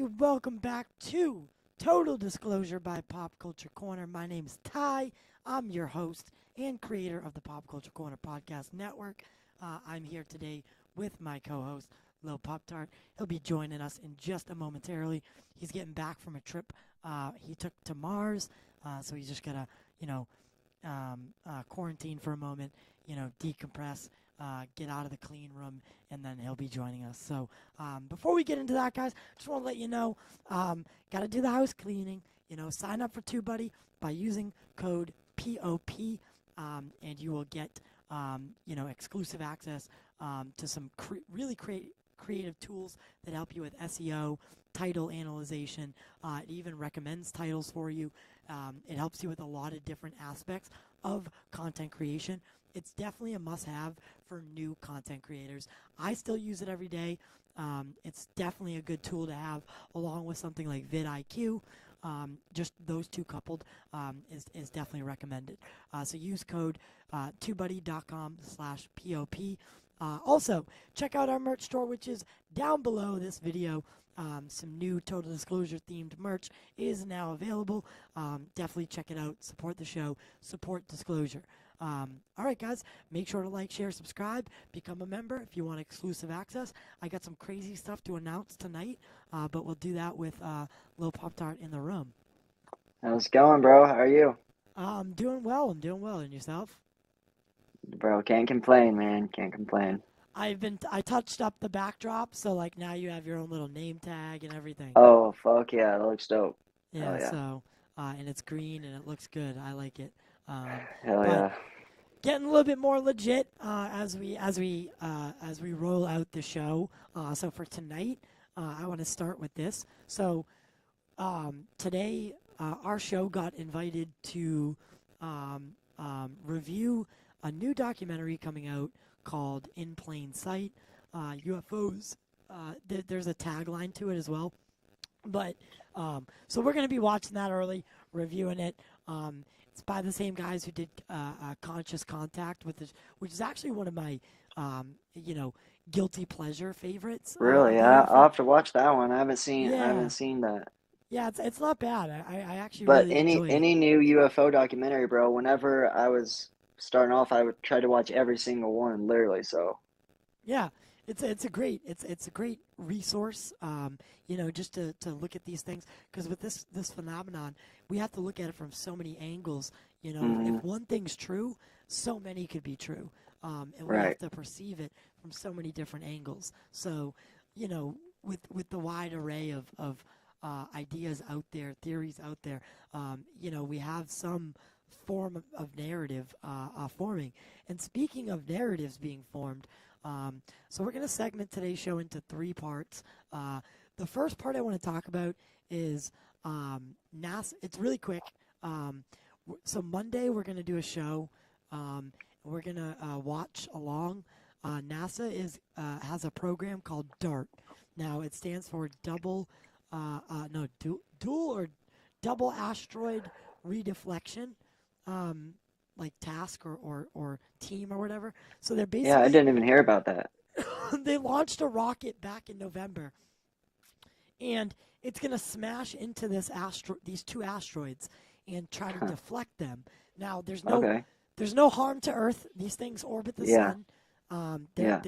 welcome back to Total Disclosure by Pop Culture Corner. My name is Ty. I'm your host and creator of the Pop Culture Corner Podcast Network. I'm here today with my co-host, Lil Pop-Tart. He'll be joining us in just a momentarily. He's getting back from a trip he took to Mars, so he's just got to, quarantine for a moment, decompress, get out of the clean room, and then he'll be joining us. So before we get into that, guys, just want to let you know, got to do the house cleaning. Sign up for TubeBuddy by using code POP, and you will get, exclusive access to some really creative tools that help you with SEO, title analyzation. It even recommends titles for you. It helps you with a lot of different aspects of content creation. It's definitely a must-have for new content creators. I still use it every day. It's definitely a good tool to have along with something like vidIQ. Just those two coupled is definitely recommended. So use code tubebuddy.com/POP. Also, check out our merch store, which is down below this video. Some new Total Disclosure themed merch is now available. Definitely check it out. Support the show. Support Disclosure. All right, guys, make sure to like, share, subscribe, become a member if you want exclusive access. I got some crazy stuff to announce tonight, but we'll do that with Lil Pop-Tart in the room. How's it going, bro? How are you? I'm doing well. And yourself? Bro, can't complain, man. Can't complain. I touched up the backdrop, so now you have your own little name tag and everything. Oh, fuck yeah, that looks dope. Yeah, yeah. so and it's green and it looks good. I like it. Hell yeah. Getting a little bit more legit as we roll out the show. So for tonight, I want to start with this. So today, our show got invited to review a new documentary coming out called In Plain Sight. UFOs. There's a tagline to it as well. But so we're going to be watching that early, reviewing it. It's by the same guys who did Conscious Contact, which is actually one of my, guilty pleasure favorites. Really? I'll have to watch that one. I haven't seen that. Yeah, it's not bad. I actually But really enjoy it. any new UFO documentary, bro, whenever I was starting off, I would try to watch every single one, literally, so. Yeah. It's a great resource, just to look at these things, because with this phenomenon, we have to look at it from so many angles. If one thing's true, so many could be true, and we have to perceive it from so many different angles. So, with the wide array of ideas out there, theories out there, we have some form of narrative forming. And speaking of narratives being formed. So we're going to segment today's show into 3 parts. The first part I want to talk about is NASA. It's really quick. So Monday we're going to do a show. We're going to watch along. NASA has a program called DART. Now it stands for dual or double asteroid redeflection. Like task or team or whatever. So they're basically... Yeah, I didn't even hear about that. They launched a rocket back in November, and it's going to smash into these 2 asteroids and try to deflect them. Now, there's no harm to Earth. These things orbit the sun. They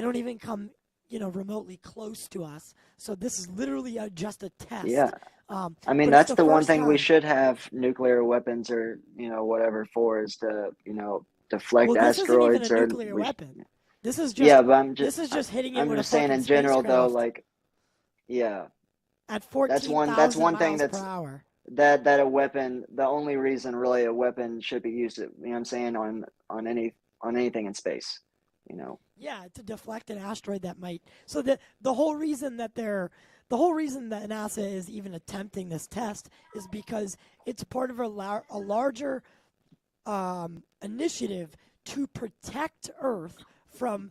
don't even come remotely close to us. So this is literally just a test. Yeah. I mean, that's the one thing we should have nuclear weapons or, whatever for is to, deflect asteroids. This isn't even a nuclear weapon. This is just, this is just hitting it with a fucking saying in general, though, at 14,000 miles per hour. That a weapon, the only reason really a weapon should be used, on anything in space, Yeah, to deflect an asteroid that might. So the whole reason that NASA is even attempting this test is because it's part of a larger initiative to protect Earth from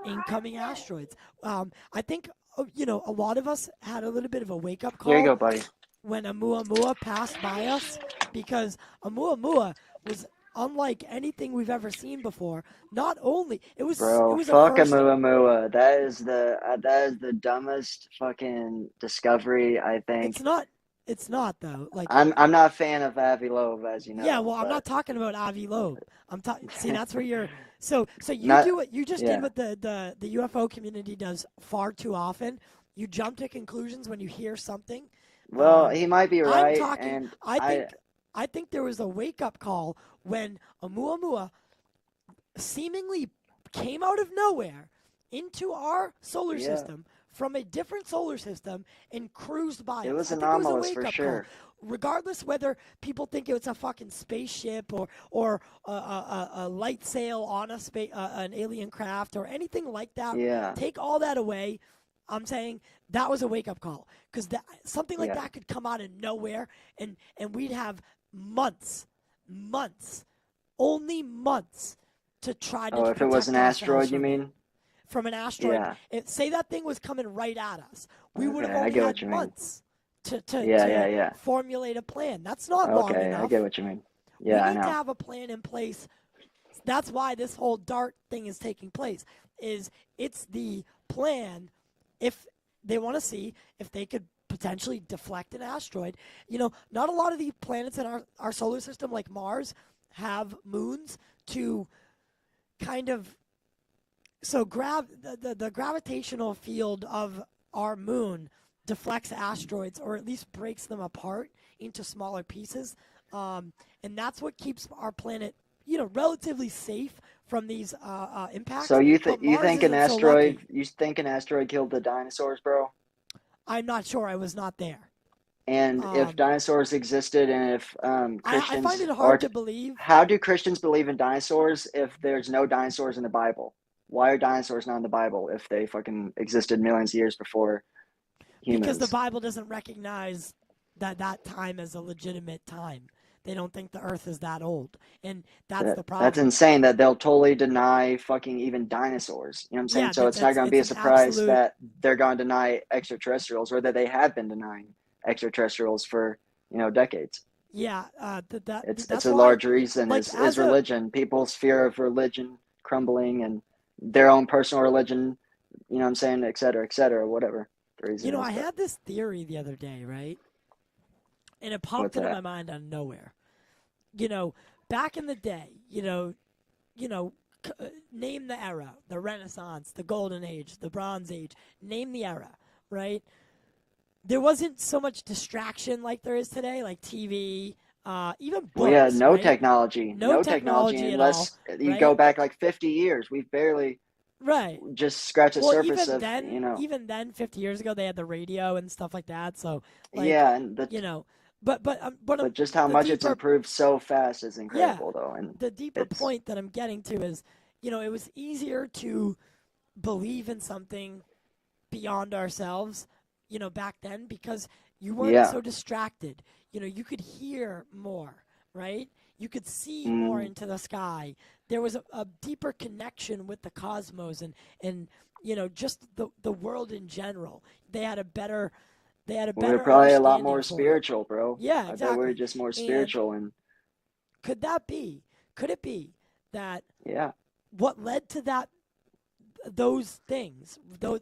incoming asteroids. I think a lot of us had a little bit of a wake-up call. Here you go, buddy. When Oumuamua passed by us, because Oumuamua was unlike anything we've ever seen before. Not only it was Bro, a fuck a first. Muamua. That is the dumbest fucking discovery, I think. It's not. It's not though. Like, I'm not a fan of Avi Loeb, as you yeah, know, well, I'm but not talking about Avi Loeb. I'm talking. See, that's where you're. So you not do what you just did. yeah. What the UFO community does far too often. You jump to conclusions when you hear something. Well, Um, he might be I'm right, talking. and I think there was a wake up call when Oumuamua seemingly came out of nowhere into our solar yeah, system from a different solar system and cruised by it us. was I think it was a anomalous wake for up call. sure. Regardless whether people think it's a fucking spaceship or a light sail on an alien craft or anything like that, Yeah, take all that away. I'm saying that was a wake up call because something like yeah. that could come out of nowhere and we'd have months, only months to try to Oh, if it was an protect ourselves asteroid, you from it. mean? From an asteroid, Yeah. say that thing was coming right at us. We would Okay, have I only get had what you mean. months to Yeah, yeah, yeah. formulate a plan. That's not long Okay, I get enough. what you mean. We Yeah, I need to know. have a plan in place. That's why this whole DART thing is taking place. It's the plan if they want to see if they could potentially deflect an asteroid. Not a lot of the planets in our solar system, like Mars, have moons to kind of the gravitational field of our moon deflects asteroids or at least breaks them apart into smaller pieces, and that's what keeps our planet relatively safe from these So impacts. you But you Mars think an isn't so asteroid lucky. you think an asteroid killed the dinosaurs, bro? I'm not sure. I was not there. And if um, dinosaurs existed, and if I find Christians it are, hard to believe. how do Christians believe in dinosaurs if there's no dinosaurs in the Bible? Why are dinosaurs not in the Bible if they fucking existed millions of years before Because the humans? Bible doesn't recognize that time as a legitimate time. They don't think the earth is that old. And that's the That's problem. insane that they'll totally deny fucking even dinosaurs. You know what I'm saying? Yeah, So it's not going to be it's a an surprise absolute. that they're going to deny extraterrestrials, or that they have been denying extraterrestrials for, decades. Yeah, It's that's a why, large reason like, is religion, people's fear of religion crumbling, and their own personal religion, you know what I'm saying, et cetera, whatever the reason is. I But had this theory the other day, right? And it popped what's into my that? mind out of nowhere. You know, Back in the day, you know, name the era, the Renaissance, the Golden Age, the Bronze Age, name the era, right? There wasn't so much distraction like there is today, like TV, even We had books, right? No no technology technology at all, unless you go right? back like 50 years. We've barely Right. just scratched the Well, surface of, even then, 50 years ago, they had the radio and stuff like that. So, like, yeah, and you know, but but just how the much it's deeper, improved so fast is yeah, incredible, though. And the deeper it's, point that I'm getting to is, it was easier to believe in something beyond ourselves, back then because you weren't yeah, so distracted. You could hear more, right? You could see more mm, into the sky. There was a deeper connection with the cosmos and just the world in general. They had a better we're probably a lot understanding more for it. spiritual, bro. Yeah, I bet we're exactly. just more And spiritual, and could it be that yeah, what led to those things,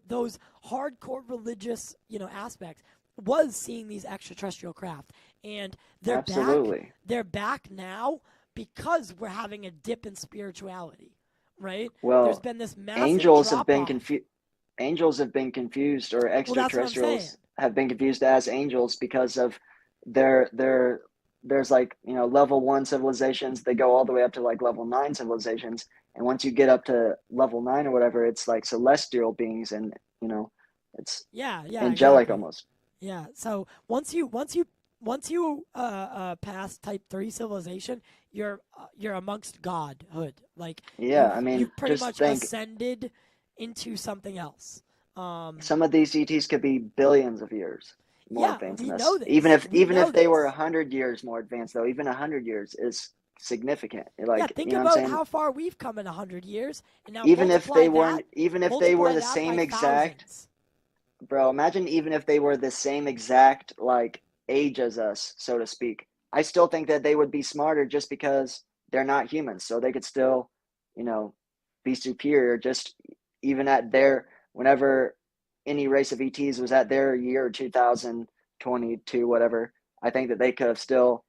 those hardcore religious, aspects, was seeing these extraterrestrial craft, and they're back. absolutely. They're back now because we're having a dip in spirituality, right? There's Well, been this massive angels have drop been off. angels have been confused, or Well, that's what I'm saying. extraterrestrials have been confused as angels because of their there's like, level 1 civilizations, they go all the way up to like level 9 civilizations, and once you get up to level 9 or whatever, it's like celestial beings, and it's Yeah, yeah, angelic exactly. almost. Yeah. So once you pass Type 3 civilization, you're amongst godhood. Like Yeah, I you've mean, pretty just much think, ascended into something else. Um, some of these ETs could be billions of years more yeah, advanced we than us. know this. We Even know if they were this. 100 years more advanced, though, even 100 years is significant. Yeah, Like, think you know what I'm about saying? how far we've come in 100 years, and now Even if they were multiply the that same by exact, thousands. bro, imagine even if they were the same exact like age as us, so to speak. I still think that they would be smarter just because they're not humans, so they could still, you know, be superior. Just even at their whenever any race of ETs was at their year 2022, whatever. I think that they could have still.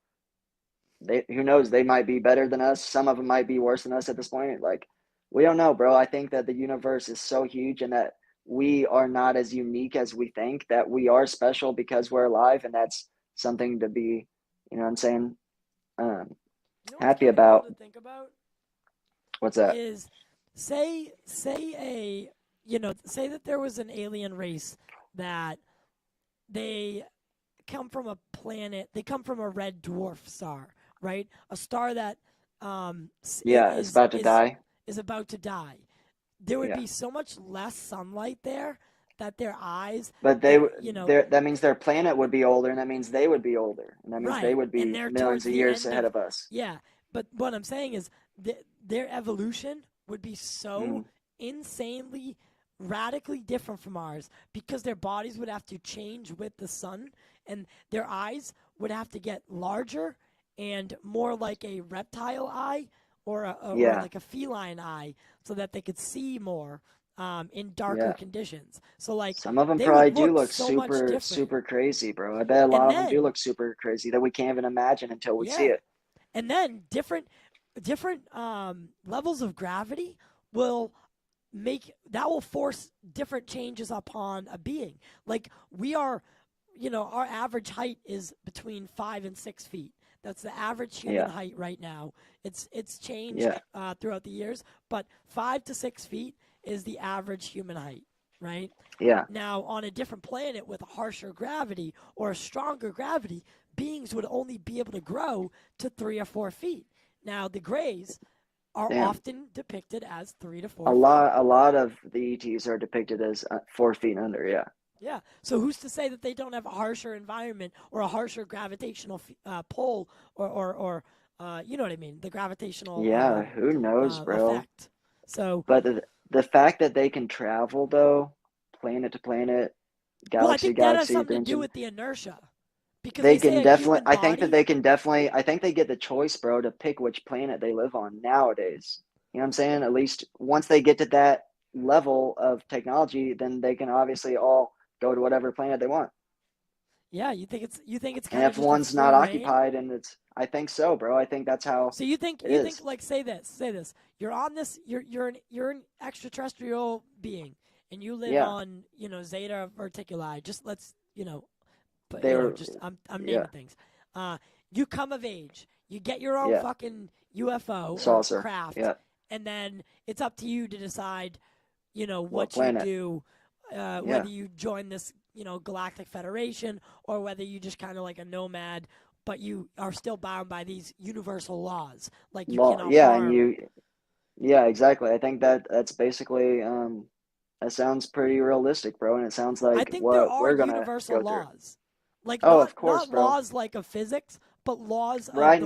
They who knows? They might be better than us. Some of them might be worse than us at this point. Like we don't know, bro. I think that the universe is so huge and that we are not as unique as we think. That we are special because we're alive, and that's something to be, you know, what I'm saying, um, You know what's happy kind of cool about. to think about What's that? is say a say that there was an alien race that they come from a planet. They come from a red dwarf star, right? A star that Yeah, it's about to die. is about to die. There would Yeah, be so much less sunlight there that their eyes, but their you know, that means their planet would be older, and that means they would be older, and that means they right, would and be they're millions towards of the years end ahead of of us. yeah. But what I'm saying is their evolution would be so Mm, insanely radically different from ours because their bodies would have to change with the sun and their eyes would have to get larger and more like a reptile eye or yeah, like a feline eye so that they could see more in darker yeah. conditions. So like Some of them they would probably do look look so much super, different. super crazy, bro. I bet a lot And of them do then look super crazy that we can't even imagine until we see yeah, it. and then different levels of gravity will make that will force different changes upon a being. Like we are, our average height is between 5 and 6 feet. That's the average human Yeah, height right now. It's yeah, changed throughout the years, but 5 to 6 feet is the average human height, right? yeah, Now, on a different planet with a harsher gravity or a stronger gravity, beings would only be able to grow to 3 or 4 feet. Now, the Greys are damn. often depicted as 3 to 4 feet. A lot of the ETs are depicted as 4 feet under. Yeah, Yeah. So who's to say that they don't have a harsher environment or a harsher gravitational pull or you know what I mean? The gravitational yeah. Who knows, bro? effect. So, But the fact that they can travel though, planet to planet, well, I galaxy to think that has galaxy, something to then do to with the inertia because they they say can a definitely. human I think that body. they can definitely. I think they get the choice, bro, to pick which planet they live on nowadays. You know what I'm saying? At least once they get to that level of technology, then they can obviously all go to whatever planet they want. Yeah, you think it's And kind of if just a one's free not reign. occupied, and it's, I think so, bro. I think that's how So you think it you think is. like say this. You're on this. You're an extraterrestrial being, and you live Yeah, on Zeta Reticuli. Just let's but they were. just I'm Yeah, naming things. Uh, you come of age. You get your own yeah. fucking UFO or Saucer. craft, Yeah, and then it's up to you to decide. what What you planet? do, Yeah, whether you join this galactic federation or whether you just kind of like a nomad, but you are still bound by these universal laws, like you law. cannot Yeah, and harm. you. Yeah, exactly. I think that that's basically. That sounds pretty realistic, bro. And it sounds I like think there what are we're gonna universal go through. laws, like Oh, not of course, not bro. laws like of physics, but laws of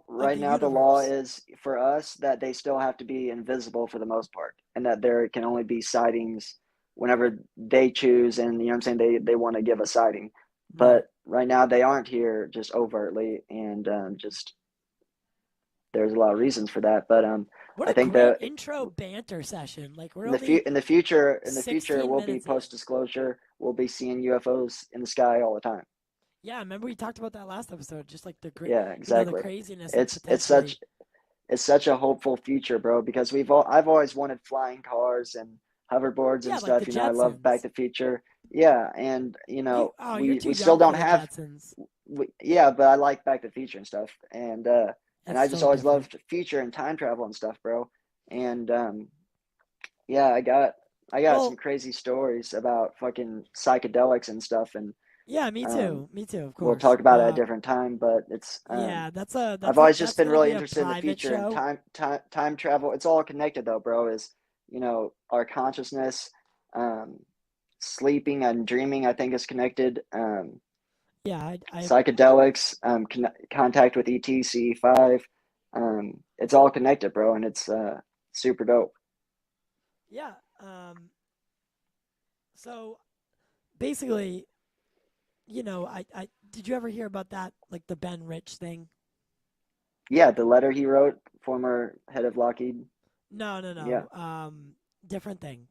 Right the now, the law universe. is for us that they still have to be invisible for the most part, and that there can only be sightings whenever they choose, and you know what I'm saying, they want to give a sighting. Right. But right now, they aren't here just overtly, and just there's a lot of reasons for that. But What I a think great that intro banter session. Like we're in the only in the future, 16 we'll be minutes in. post disclosure. We'll be seeing UFOs in the sky all the time. Yeah, remember we talked about that last episode, just like Yeah, the exactly. craziness of It's potentially. it's such a hopeful future, bro. Because I've always wanted flying cars and hoverboards and Yeah, like the stuff. You know, I love Back Jetsons. to the Future. Yeah, and You're too we still young for don't the have. Jetsons. Yeah, but I like Back to the Future and stuff, and That's I just so always different. loved future and time travel and stuff, bro. And yeah, I got some Well, crazy stories about fucking psychedelics and stuff, and yeah, me um, too. Me too, of we'll course. talk about it at a different time. But it's Yeah, I've always just that's been gonna really be a interested in the private future and show. time travel. It's all connected though, bro. Is our consciousness, um, sleeping and dreaming. I think is connected. Yeah, I Psychedelics, contact with ETC5. It's all connected, bro, and it's super dope. yeah. So basically, I did you ever hear about that, like the Ben Rich thing? Yeah, the letter he wrote, former head of Lockheed. No, no, Yeah. no. Different thing.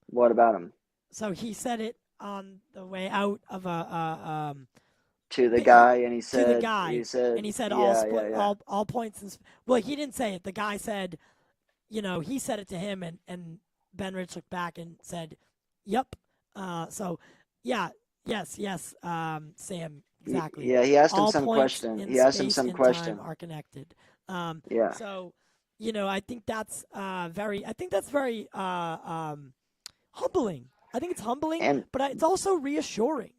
What about him? So he said it on the way out of To the bi- guy, and to the he guy, said, and he said yeah, yeah, yeah. all points. Well, he didn't say it. The guy said, he said it to him, and Ben Rich looked back and said, "Yep." So, yeah, yes, Sam, exactly. Yeah, he asked him All some points question. in He asked him space some and time question. are connected. Yeah. So, I think that's very. I think that's very humbling. I think it's humbling, And but it's also reassuring.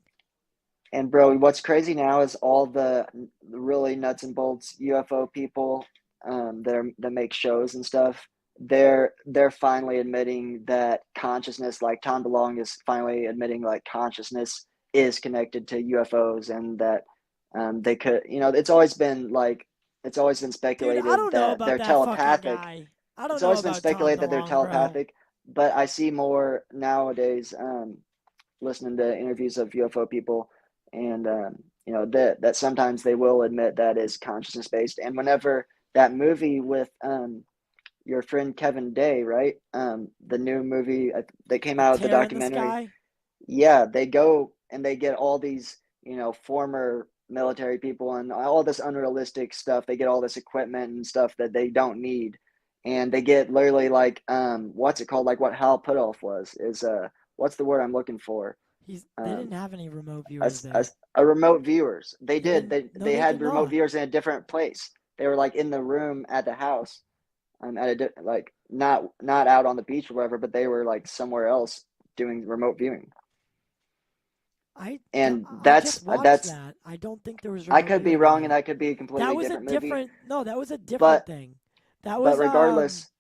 bro, what's crazy now is all the really nuts and bolts UFO people that make shows and stuff. They're finally admitting that consciousness, like Tom DeLonge is finally admitting like consciousness is connected to UFOs, and that they could, it's always been Dude, I speculated don't know that about they're that fucking telepathic. guy. I don't It's know always been about Tom speculated that they're DeLonge, bro. telepathic, but I see more nowadays. Listening to interviews of UFO people, and that sometimes they will admit that is consciousness based. And whenever that movie with your friend Kevin Day, right? The new movie that came A out, the tear in the documentary. sky. Yeah, they go and they get all these former military people and all this unrealistic stuff. They get all this equipment and stuff that they don't need, and they get literally like what's it called? Like what Hal Puthoff was is what's the word I'm looking for? They Um, didn't have any remote a, viewers a, there. a remote viewers. They They did. didn't. They No, they they did had remote not. viewers in a different place. They were like in the room at the house, at a like not out on the beach or whatever, but they were like somewhere else doing remote viewing. And I just watched that's that. I don't think there was I remote could be viewing in wrong, and that. that could be a That completely was a different movie. different. No, that was a different But thing. That but was regardless,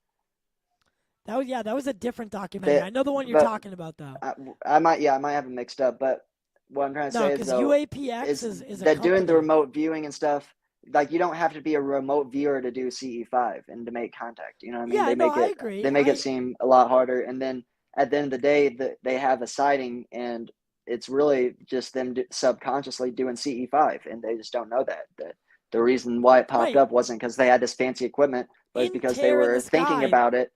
that was a different documentary. that I know the one you're but talking about though. I might have it mixed up. But what I'm trying to No, say is because though UAPX is is a that doing the company. remote viewing and stuff, like you don't have to be a remote viewer to do CE5 and to make contact. You know what I mean? Yeah, no, I agree. They make it seem a lot harder, and then at the end of the day, they have a sighting, and it's really just them subconsciously doing CE5, and they just don't know that. The reason why it popped Right. up wasn't because they had this fancy equipment, but it's In because they Tear in the were thinking Sky, about it.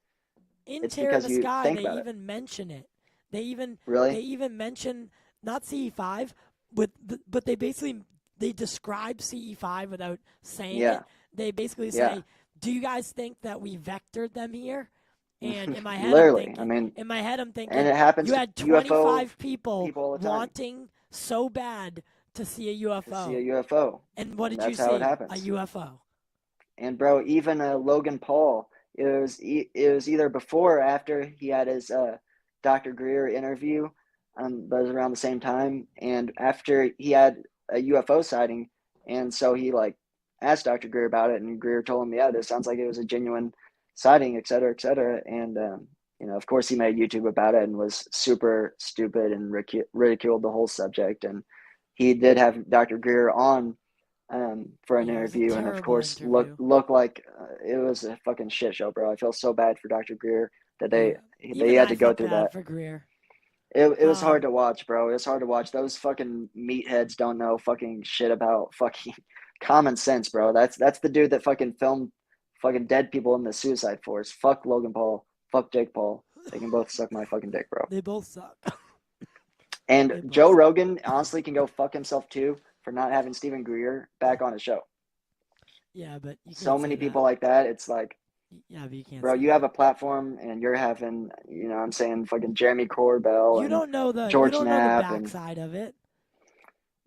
in It's Tear in because the you Sky, think they about it. even mention it. They Really? even mention not CE5, but they describe CE5 without saying Yeah. it. They basically Yeah. say, "Do you guys think that we vectored them here?" And Literally. I mean, I'm and thinking, it happens you to had UFO 25 people people all the time wanting so bad to see a to see a UFO. UFO, And what and did you that's how it see? A happens. UFO. And bro, even Logan Paul, it was either before or after he had his Dr. Greer interview, but it was around the same time, and after he had a UFO sighting, and so he like asked Dr. Greer about it, and Greer told him, yeah, this sounds like it was a genuine sighting, et cetera, et cetera, and of course, he made YouTube about it and was super stupid and ridiculed the whole subject, and he did have Dr. Greer on for an Yeah, it was a interview, and of terrible course, interview. look like it was a fucking shit show, bro. I feel so bad for Dr. Greer that Yeah. they Even had I to go felt through bad that. for Greer. It was hard Um, to watch, bro. It was hard to watch. Those fucking meatheads don't know fucking shit about fucking common sense, bro. That's the dude that fucking filmed fucking dead people in the Suicide Force. Fuck Logan Paul. Fuck Jake Paul. They can both suck my fucking dick, bro. they both suck. And They both Joe suck. Rogan honestly can go fuck himself too for not having Stephen Greer back on his show. Yeah, but you So can't say many that. people like that. It's like, Yeah, but you can't bro, say you that. have a platform and you're having, I'm saying fucking Jeremy Corbell and You George don't know the Knapp and backside of it.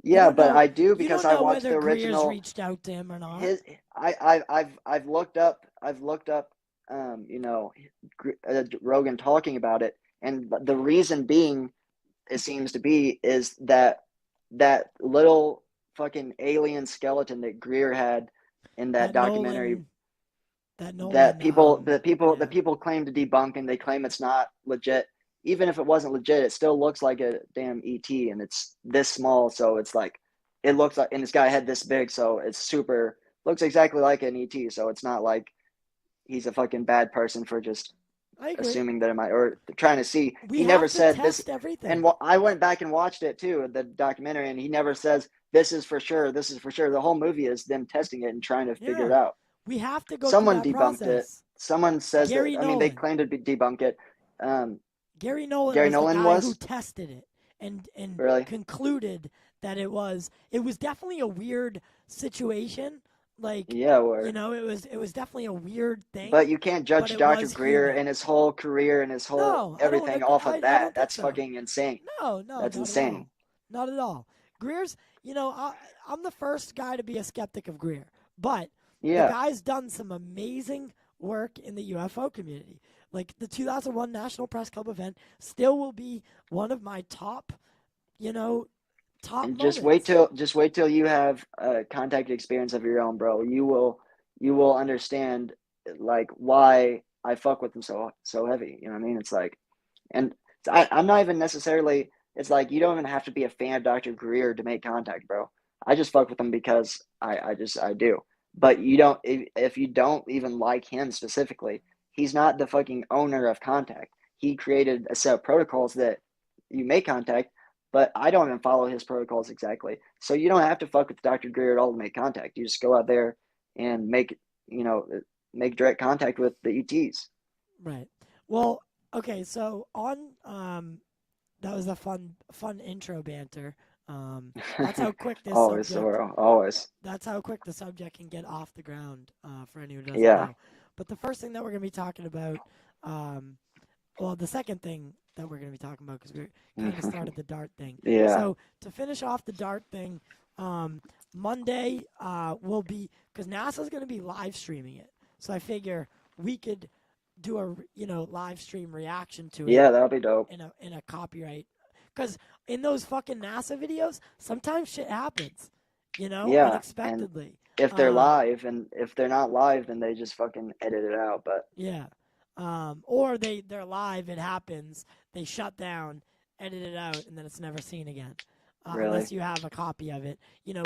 yeah, but I do You because don't I know watched whether the Greer's original. reached out to him or not. His I've looked up Rogan talking about it, and the reason being it seems to be is that little fucking alien skeleton that Greer had in that That documentary Nolan that that Nolan the yeah. people claim to debunk, and they claim it's not legit. Even if it wasn't legit, it still looks like a damn ET, and it's this small, so it's like it looks like, and this guy had this big, so it's super looks exactly like an ET. So it's not like he's a fucking bad person for just I agree. assuming that it might or trying to see. We He never have to said this, test everything. and I went back and watched it too, the documentary, and he never says this is for sure. This is for sure. The whole movie is them testing it and trying to figure it Yeah. out. We have to go through Someone that debunked it. process. Someone says Gary that. I mean, they Nolan. claim to debunk it. Gary Nolan Gary was the Nolan guy who was tested it and really. concluded that it was definitely a weird situation. Like, Yeah, where. it was definitely a weird thing. But you can't but judge it Dr. was Greer human. and his whole career and his whole No, everything off of I that. don't think That's so. fucking insane. No, That's not at insane. all. Not at all. Greer's, I'm the first guy to be a skeptic of Greer, but the Yeah. guy's done some amazing work in the UFO community. Like the 2001 National Press Club event still will be one of my top, top And moments. just wait till you have a contact experience of your own, bro. You will understand like why I fuck with them so heavy. You know what I mean? It's like, and I'm not even necessarily. It's like you don't even have to be a fan of Dr. Greer to make contact, bro. I just fuck with him because I do. But you don't if you don't even like him specifically, he's not the fucking owner of contact. He created a set of protocols that you make contact, but I don't even follow his protocols exactly. So you don't have to fuck with Dr. Greer at all to make contact. You just go out there and make direct contact with the ETs. Right. Well, okay. So on that was a fun intro banter. That's how quick this always, subject. always. That's how quick the subject can get off the ground. For anyone who doesn't Yeah. know. But the first thing that we're gonna be talking about, the second thing that we're gonna be talking about because we kind of started the DART thing. Yeah. So to finish off the DART thing, Monday will be because NASA's gonna be live streaming it. So I figure we could do a live stream reaction to it. Yeah, that'll be dope. In a copyright, because in those fucking NASA videos, sometimes shit happens, Yeah, unexpectedly. And if they're live, and if they're not live, then they just fucking edit it out. But yeah, or they're live, it happens, they shut down, edit it out, and then it's never seen again. Really? Unless you have a copy of it,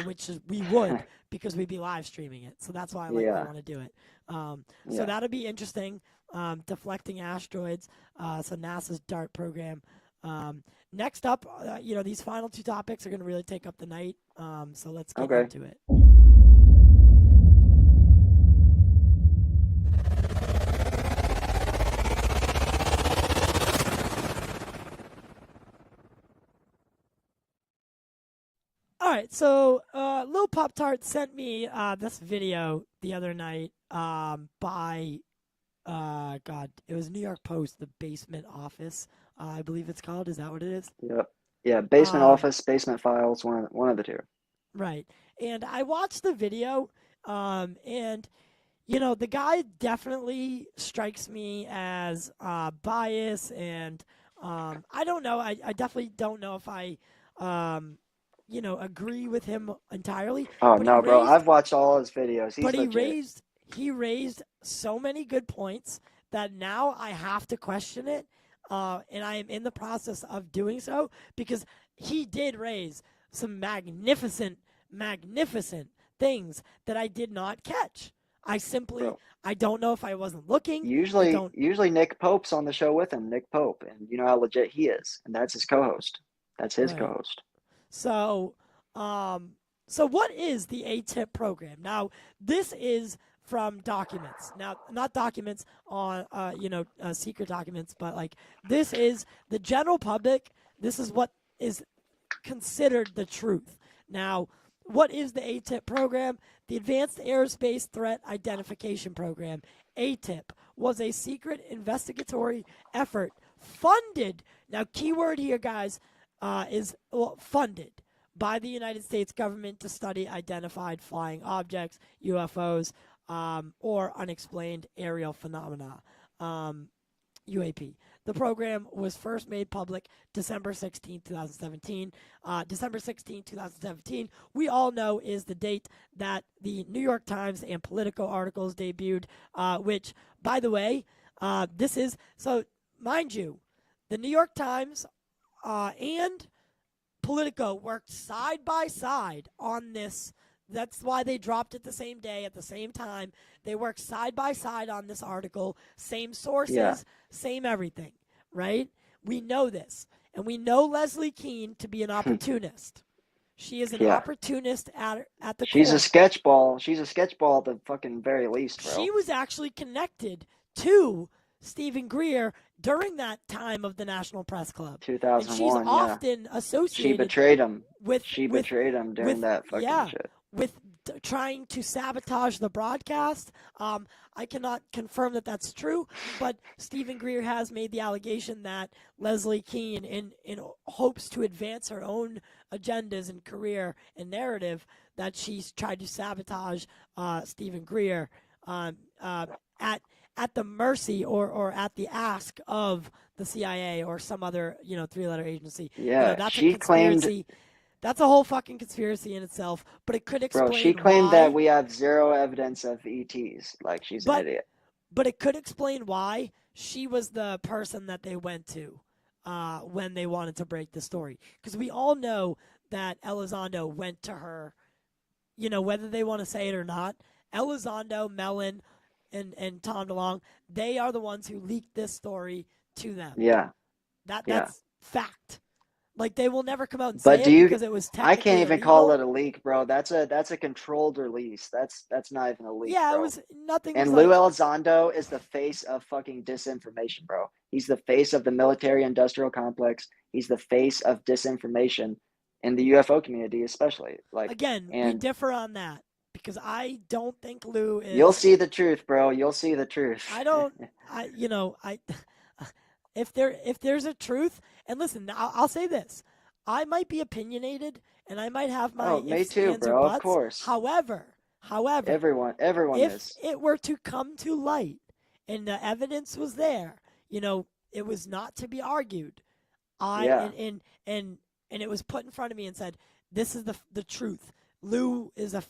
which is we would because we'd be live streaming it. So that's why I want to do it. So that'll be interesting. Deflecting asteroids. So NASA's DART program. Next up, these final two topics are going to really take up the night. So let's get into it. All right, so Lil Pop Tart sent me this video the other night by, God, it was New York Post, the Basement Office, I believe it's called. Is that what it is? Yep. Yeah, Basement Office, Basement Files, one of the two. Right. And I watched the video, and, the guy definitely strikes me as biased, and I don't know. I definitely don't know if I agree with him entirely. Oh no, bro! I've watched all his videos. He's legit. He raised so many good points that now I have to question it, and I am in the process of doing so because he did raise some magnificent things that I did not catch. I don't know if I wasn't looking. Usually Nick Pope's on the show with him. Nick Pope, and you know how legit he is, and that's his co-host. That's his co-host. So, so what is the AATIP program? Now, this is from documents. Now, not documents on, secret documents, but like this is the general public. This is what is considered the truth. Now, what is the AATIP program? The Advanced Aerospace Threat Identification Program, AATIP, was a secret investigatory effort funded. Now, keyword here, guys. Is funded by the United States government to study identified flying objects, UFOs, or unexplained aerial phenomena, UAP. The program was first made public December 16, 2017. December 16, 2017, we all know is the date that the New York Times and Politico articles debuted, which, by the way, this is, so mind you, the New York Times and Politico worked side by side on this. That's why they dropped it the same day at the same time. They worked side by side on this article, same sources, same everything, right? We know this. And we know Leslie Kean to be an opportunist. She is an Yeah. opportunist at the She's core. a sketchball. She's a sketchball at the fucking very least, bro. She was actually connected to Stephen Greer during that time of the National Press Club. 2001, and she's often She associated betrayed him. with She betrayed him during that fucking shit. with trying to sabotage the broadcast. I cannot confirm that that's true, but Stephen Greer has made the allegation that Leslie Kean, in hopes to advance her own agendas and career and narrative, that she's tried to sabotage Stephen Greer at the mercy or at the ask of the CIA or some other three-letter agency. Yeah, That's she a conspiracy. claimed. That's a whole fucking conspiracy in itself, but it could explain Bro, she claimed why, that we have zero evidence of ETs. Like, she's an idiot. But it could explain why she was the person that they went to when they wanted to break the story. Because we all know that Elizondo went to her, whether they want to say it or not. Elizondo, Mellon, and Tom DeLonge, they are the ones who leaked this story to them. Yeah. That's fact. Like, they will never come out and say it because it was technically I can't even illegal. call it a leak, bro. That's a controlled release. That's not even a leak. Yeah, bro. it was nothing. And Lou Elizondo is the face of fucking disinformation, bro. He's the face of the military-industrial complex. He's the face of disinformation in the UFO community, especially. Like, again, we differ on that because I don't think Lou is. You'll see the truth, bro. You'll see the truth. I don't. If there's a truth, and listen, I'll say this: I might be opinionated, and I might have my me too, bro. Of course. However, everyone if is. it were to come to light, and the evidence was there, it was not to be argued. And it was put in front of me and said, "This is the truth. Lou's a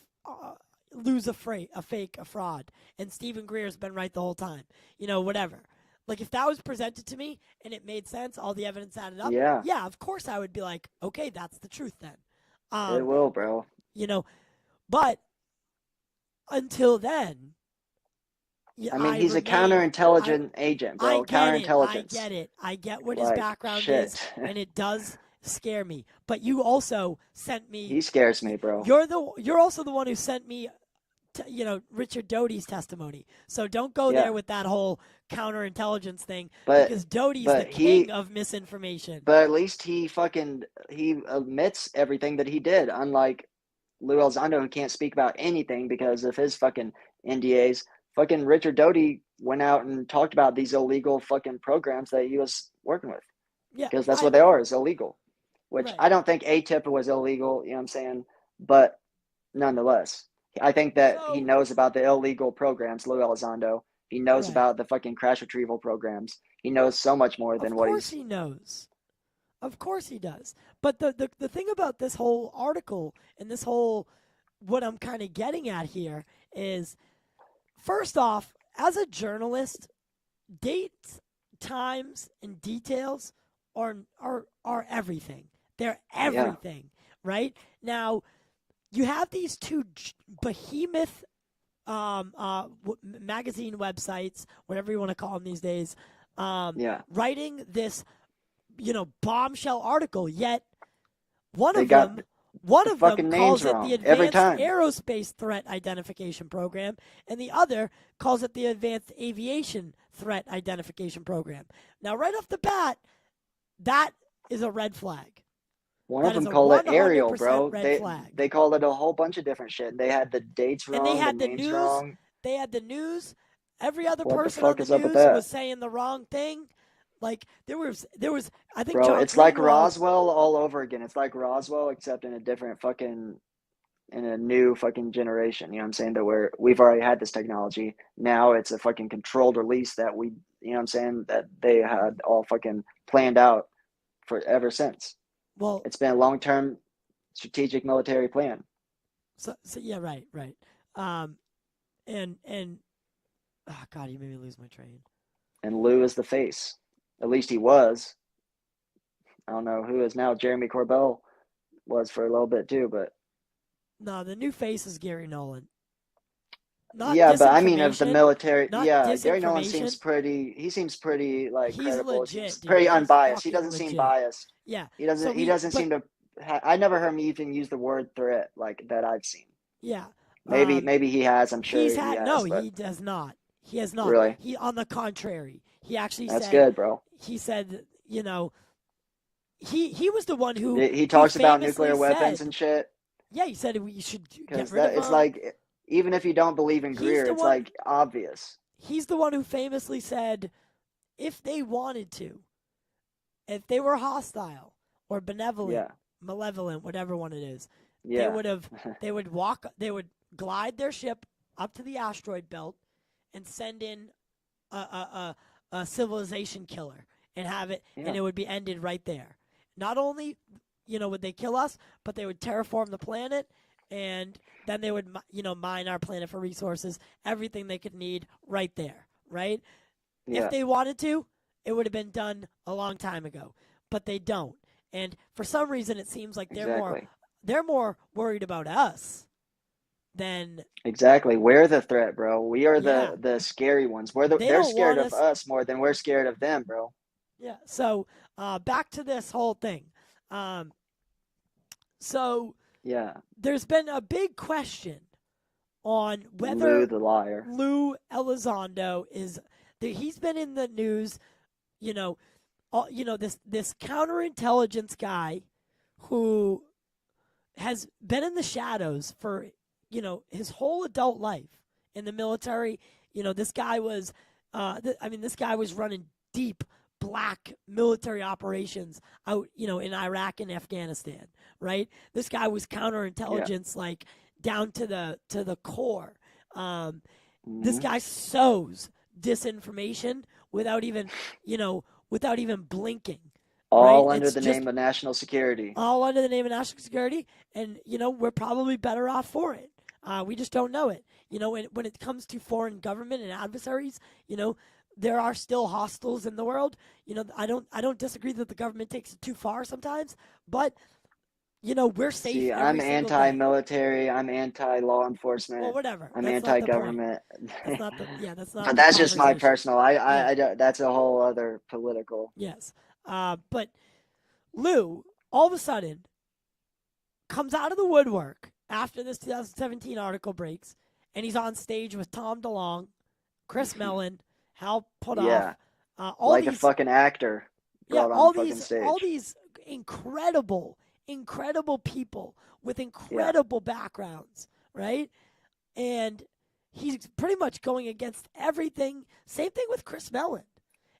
fake, a fraud, and Stephen Greer's been right the whole time. Whatever." Like, if that was presented to me and it made sense, all the evidence added up, yeah, of course I would be like, okay, that's the truth then. It will, bro. But until then, he's a counterintelligence agent, bro. Counterintelligence. I get it. I get what his background is, and it does scare me. But you also sent me. He scares me, bro. You're also the one who sent me Richard Doty's testimony. So don't go there with that whole counterintelligence thing, because Doty's the king of misinformation. But at least he admits everything that he did, unlike Lou Elizondo, who can't speak about anything because of his fucking NDAs. Fucking Richard Doty went out and talked about these illegal fucking programs that he was working with. Yeah, because that's what they are, is illegal. Which I don't think AATIP was illegal, you know what I'm saying? But nonetheless, I think that he knows about the illegal programs, Lou Elizondo. He knows about the fucking crash retrieval programs. He knows so much more than what he's... Of course he knows. Of course he does. But the thing about this whole article and this whole, what I'm kind of getting at here is, first off, as a journalist, dates, times, and details are everything. They're everything, right? Now, you have these two behemoth magazine websites, whatever you want to call them these days, writing this, bombshell article. Yet one of them calls it the Advanced Aerospace Threat Identification Program, and the other calls it the Advanced Aviation Threat Identification Program. Now, right off the bat, that is a red flag. One of them called it aerial, bro. They called it a whole bunch of different shit. They had the dates wrong, and they had the news names wrong. They had the news. Every other person on the news was saying the wrong thing. Like, there was I think, bro, it's like Roswell all over again. It's like Roswell, except in a different fucking, in a new fucking generation. You know what I'm saying? That we've already had this technology. Now it's a fucking controlled release that we, you know what I'm saying, that they had all fucking planned out for ever since. Well, it's been a long-term strategic military plan. So yeah, right. And oh God, you made me lose my train. And Lou is the face. At least he was. I don't know who is now. Jeremy Corbell was for a little bit too, but no, the new face is Gary Nolan. But I mean of the military. Yeah, Gary Nolan seems pretty. He seems pretty like he's credible. Legit, pretty unbiased. He doesn't legit. seem biased. Yeah, he doesn't seem to I never heard him even use the word threat like that I've seen. Yeah. Maybe he has. I'm sure he No, has, but he does not. He has not. really, He, on the contrary, he actually that's said, good, bro. he said, he was the one He who talks about famously nuclear weapons said, and shit yeah, he said we should get because rid of that it's them. like even if you don't believe in He's Greer, the it's one. like obvious. He's the one who famously said, if they wanted to, if they were hostile or benevolent, Yeah, malevolent, whatever one it is, they yeah, would have. They would glide their ship up to the asteroid belt and send in a civilization killer and have it, and yeah. it would be ended right there. Not only, would they kill us, but they would terraform the planet, and then they would, mine our planet for resources, everything they could need right there, right? If Yeah, they wanted to, it would have been done a long time ago, but they don't. And for some reason, it seems like exactly. they're more worried about us than, Exactly. We're the threat, bro. We are yeah. the scary ones. They They're don't scared want of us. us more than we're scared of them, bro. Yeah. So back to this whole thing. Um, so Yeah. there's been a big question on Lou whether the liar. Lou Elizondo is. He's been in the news. You know, this counterintelligence guy who has been in the shadows for his whole adult life in the military. This guy was, this guy was running deep black military operations out, in Iraq and Afghanistan, right? This guy was Yeah. counterintelligence, like down to the core. This Hmm. guy sows disinformation without even, without even blinking, right? All under It's the just name of national security. all under the name of national security, and we're probably better off for it. We just don't know it. When it comes to foreign government and adversaries, there are still hostiles in the world. I don't disagree that the government takes it too far sometimes, but we're safe See, every I'm single day. anti-military. I'm anti-law Well, enforcement. whatever. I'm That's not the point. anti-government. That's not the yeah. That's not But the that's just my conversation. personal. Yeah. That's a whole other political. Yes. But Lou, all of a sudden, comes out of the woodwork after this 2017 article breaks, and he's on stage with Tom DeLonge, Chris Mellon, Hal Potoff, Yeah, all like a these, fucking actor yeah, brought on fucking all stage. these incredible people with Yeah, incredible backgrounds, right? And he's pretty much going against everything. Same thing with Chris Mellon.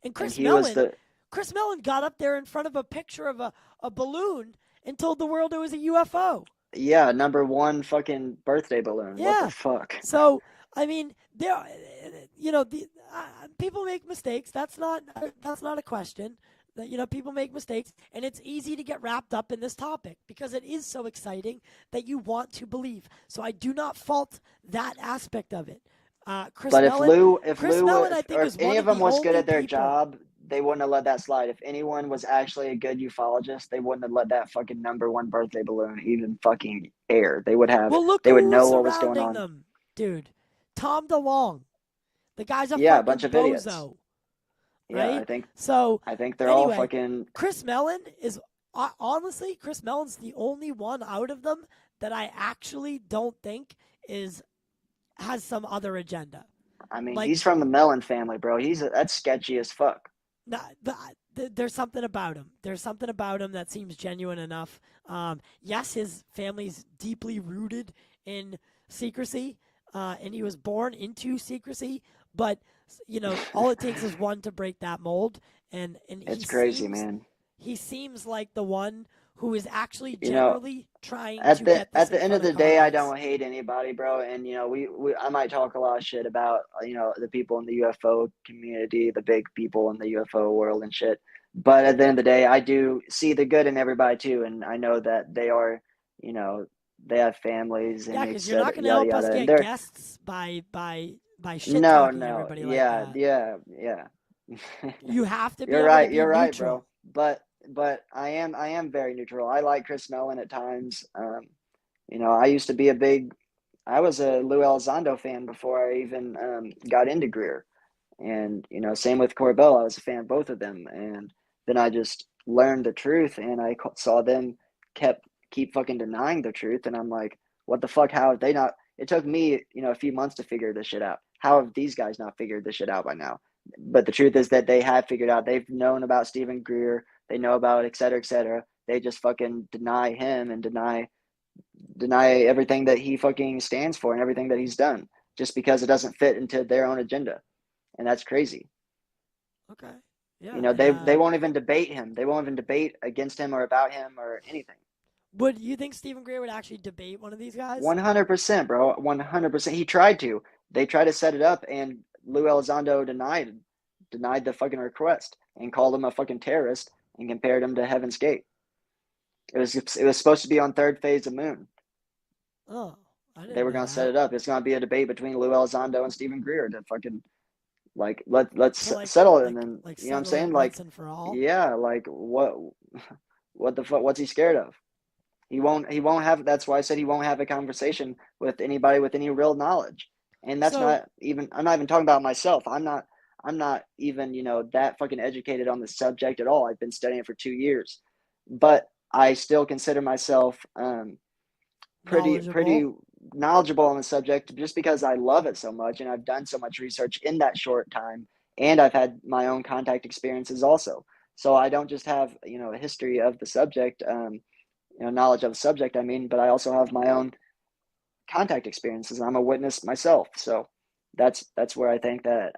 And and he was the Chris Mellon got up there in front of a picture of a balloon and told the world it was a UFO. yeah, number one fucking birthday balloon. What the Yeah. fuck? So I mean, there, people make mistakes. That's not a question. That people make mistakes, and it's easy to get wrapped up in this topic because it is so exciting that you want to believe. So I do not fault that aspect of it. But Chris Mellon, I think, or if is any one of of them the was good only at their people. job, they wouldn't have let that slide. If anyone was actually a good ufologist, they wouldn't have let that fucking number one birthday balloon even fucking air. Well, look They would who was know what was going surrounding on. them, dude. Tom DeLonge, the guy's a Yeah, a bunch fucking of idiots. bozo, Yeah, right? So I think they're all anyway, fucking. Chris Mellon is honestly, Chris Mellon's the only one out of them that I actually don't think is has some other agenda. I mean, Like, he's from the Mellon family, bro. That's sketchy as fuck. there's something about him. There's something about him that seems genuine enough. Yes, his family's deeply rooted in secrecy, and he was born into secrecy. But all it takes is one to break that mold, and It's crazy, man. he seems like the one who is actually You know, genuinely trying to get this at in the end of front of the day, I Congress. don't hate anybody, bro. And I might talk a lot of shit about the people in the UFO community, the big people in the UFO world and shit. But at the end of the day, I do see the good in everybody too, and I know that they are, you know, they have families Yeah, and because you're not etc. going to Yada help us yada, and get they're guests by shit no, talking no, everybody like yeah, that. yeah, yeah. You have to be able to be You're right, bro. neutral. But I am very neutral. I like Chris Mellon at times. I used to be I was a Lou Elizondo fan before I even got into Greer. And, same with Corbell. I was a fan of both of them. And then I just learned the truth and I saw them keep fucking denying the truth. And I'm like, what the fuck? How have they not? It took me, a few months to figure this shit out. How have these guys not figured this shit out by now? But the truth is that they have figured out. They've known about Stephen Greer. They know about et cetera, et cetera. They just fucking deny him and deny everything that he fucking stands for and everything that he's done, just because it doesn't fit into their own agenda. And that's crazy. Okay. Yeah. They won't even debate him. They won't even debate against him or about him or anything. Would you think Stephen Greer would actually debate one of these guys? 100%, bro. 100%. He tried to. They tried to set it up, and Lou Elizondo denied the fucking request and called him a fucking terrorist and compared him to Heaven's Gate. It was supposed to be on third phase of Moon. Oh, I didn't They were know going to that. set it up. It's going to be a debate between Lou Elizondo and Stephen Greer to fucking let's settle it, and then you know what I'm saying? Once and for all. Yeah, like what the fuck? What's he scared of? He won't have. That's why I said he won't have a conversation with anybody with any real knowledge. And that's not even. I'm not even talking about myself. I'm not even that fucking educated on the subject at all. I've been studying it for 2 years, but I still consider myself pretty knowledgeable on the subject, just because I love it so much and I've done so much research in that short time, and I've had my own contact experiences also. So I don't just have a history of the subject, knowledge of the subject. I mean, but I also have my own contact experiences. I'm a witness myself, so that's where I think that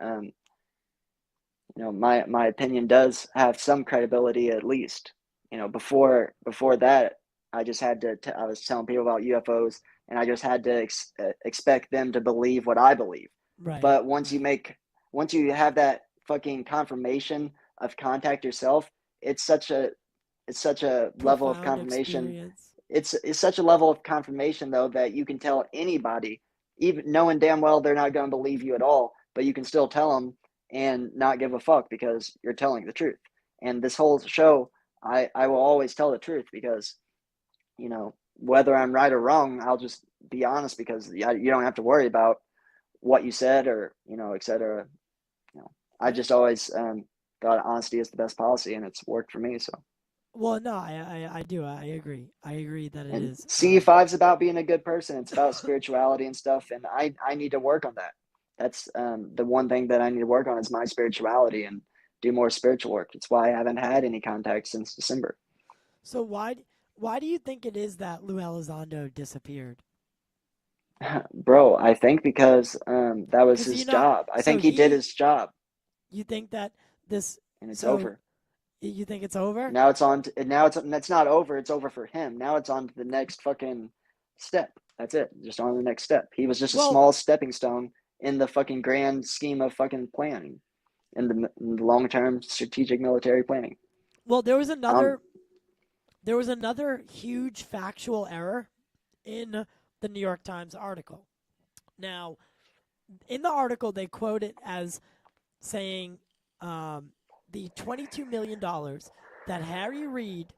my opinion does have some credibility, at least. Before that, I just had to. I was telling people about UFOs, and I just had to expect them to believe what I believe. Right. But once you have that fucking confirmation of contact yourself, it's such a level of confirmation. Experience. It's such a level of confirmation, though, that you can tell anybody, even knowing damn well they're not going to believe you at all, but you can still tell them and not give a fuck because you're telling the truth. And this whole show, I will always tell the truth, because whether I'm right or wrong, I'll just be honest, because you don't have to worry about what you said or etc. I just always thought honesty is the best policy, and it's worked for me. So. Well, no, I do. I agree. I agree that it And is. CE5's about being a good person. It's about spirituality and stuff, and I need to work on that. That's the one thing that I need to work on, is my spirituality and do more spiritual work. It's why I haven't had any contact since December. So why do you think it is that Lou Elizondo disappeared? Bro, I think because that was his job. I think he did his job. You think that this and it's over. You think it's over? Now it's on. It's not over. It's over for him. Now it's on to the next fucking step. That's it. Just on to the next step. He was just a small stepping stone in the fucking grand scheme of fucking planning, in the long-term strategic military planning. Well, there was another huge factual error in the New York Times article. Now, in the article, they quote it as saying the $22 million that Harry Reid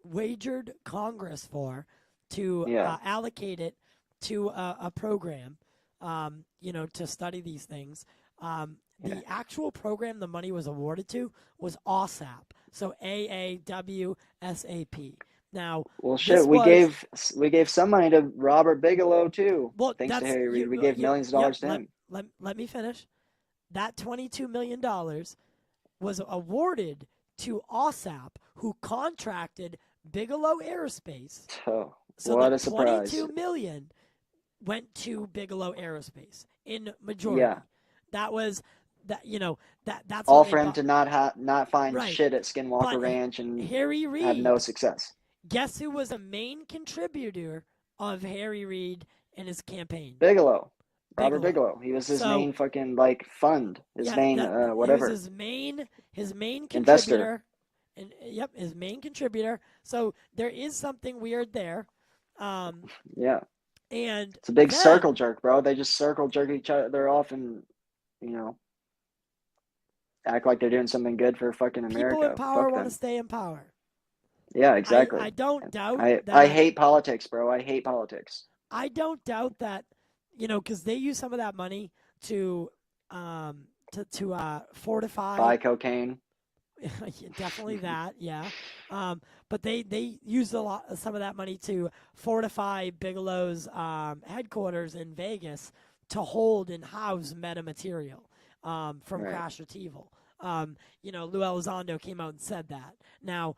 wagered Congress for to allocate it to a program, to study these things. The actual program the money was awarded to was AAWSAP, so AAWSAP. Now, well, shit, we gave some money to Robert Bigelow too. Well, thanks to Harry Reid, we gave millions of dollars to him. Let me finish. That $22 million was awarded to AAWSAP, who contracted Bigelow Aerospace. Oh, so what the a surprise! $22 million went to Bigelow Aerospace in majority. Yeah, that was that's all for him to not find shit at Skinwalker but Ranch and Harry Reid have no success. Guess who was a main contributor of Harry Reid and his campaign? Bigelow. Robert Bigelow. He was his main fucking fund. His main whatever. He was his main contributor. Investor. And his main contributor. So there is something weird there. Yeah. And it's a big circle jerk, bro. They just circle jerk each other off and act like they're doing something good for fucking America. People in power want to stay in power. Yeah, exactly. I don't doubt that. I hate politics, bro. I hate politics. I don't doubt that, because they use some of that money to fortify. Buy cocaine. Definitely that, yeah. But they used some of that money to fortify Bigelow's headquarters in Vegas to hold and house metamaterial from Right. Crash Retrieval. Lou Elizondo came out and said that. Now,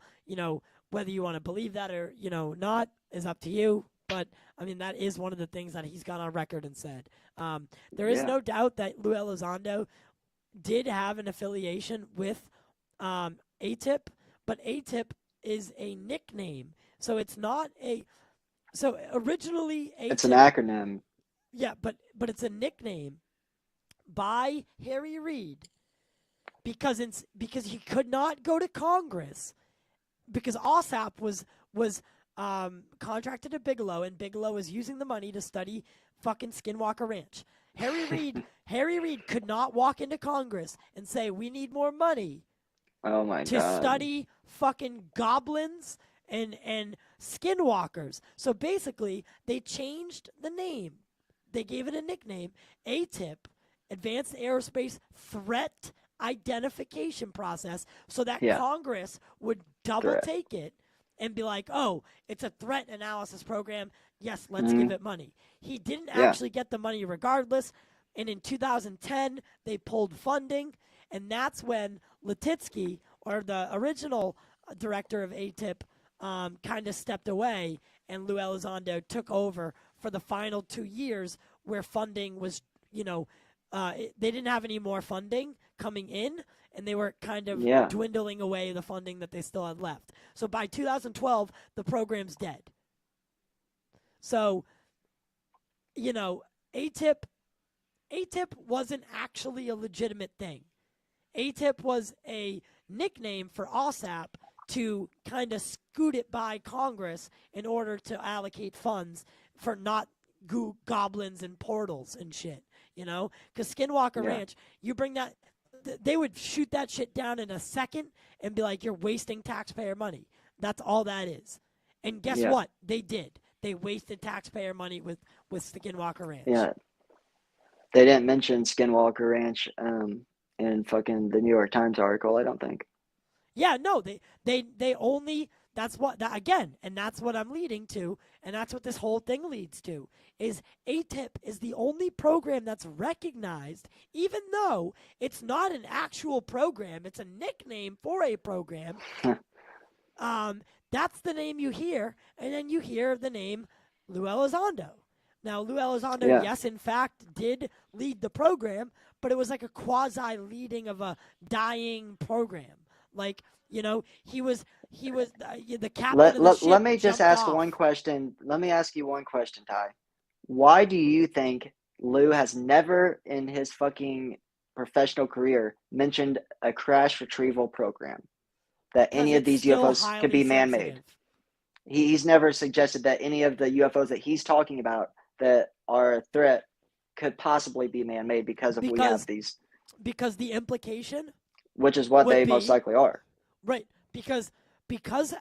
whether you want to believe that or not is up to you. But I mean, that is one of the things that he's gone on record and said. There is Yeah. no doubt that Lou Elizondo did have an affiliation with AATIP, but AATIP is a nickname, so it's not a. So originally It's an AATIP, acronym. yeah, but it's a nickname by Harry Reid because he could not go to Congress because OSAP was contracted to Bigelow, and Bigelow was using the money to study fucking Skinwalker Ranch. Harry Reid could not walk into Congress and say we need more money Oh my to God. study fucking goblins and skinwalkers. So basically, they changed the name. They gave it a nickname, ATIP, Advanced Aerospace Threat Identification Process, so that Yeah. Congress would double Threat. take it and be like, oh, it's a threat analysis program. Yes, let's Mhm. give it money. He didn't Yeah. actually get the money regardless. And in 2010, they pulled funding. And that's when Letitsky, or the original director of ATIP, kind of stepped away, and Lou Elizondo took over for the final 2 years where funding was, they didn't have any more funding coming in, and they were kind of Yeah. dwindling away the funding that they still had left. So by 2012, the program's dead. So, ATIP wasn't actually a legitimate thing. ATIP was a nickname for OSAP to kind of scoot it by Congress in order to allocate funds for not goblins and portals and shit, Because Skinwalker Ranch, you bring that, they would shoot that shit down in a second and be like, you're wasting taxpayer money. That's all that is. And guess what? They did. They wasted taxpayer money with Skinwalker Ranch. Yeah. They didn't mention Skinwalker Ranch in fucking the New York Times article, I don't think. Yeah, no, they only, that's what, again, and that's what I'm leading to, and that's what this whole thing leads to, is ATIP is the only program that's recognized, even though it's not an actual program, it's a nickname for a program. That's the name you hear, and then you hear the name Lou Elizondo. Now, Lou Elizondo, yes, in fact, did lead the program, but it was like a quasi-leading of a dying program. Like, he was the captain of the ship. Let me just ask off. one question. Let me ask you one question, Ty. Why do you think Lou has never in his fucking professional career mentioned a crash retrieval program? That any of these UFOs could be man-made. He's never suggested that any of the UFOs that he's talking about that are a threat could possibly be man-made because we have these. Because the implication, which is what they most likely are. Right. Because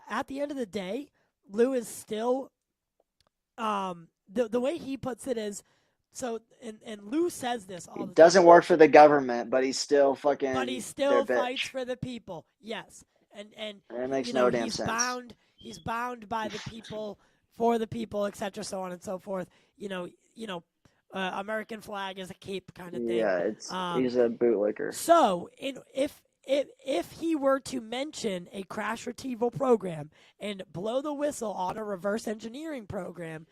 at the end of the day, Lou is still the way he puts it is, so and Lou says this all the time. He doesn't work for the government, but he's still fucking. But he still fights for the people. Yes. And that makes no damn sense. He's bound by the people, for the people, etc., so on and so forth. American flag is a cape kind of thing. Yeah, he's a bootlicker. So, if he were to mention a crash retrieval program and blow the whistle on a reverse engineering program,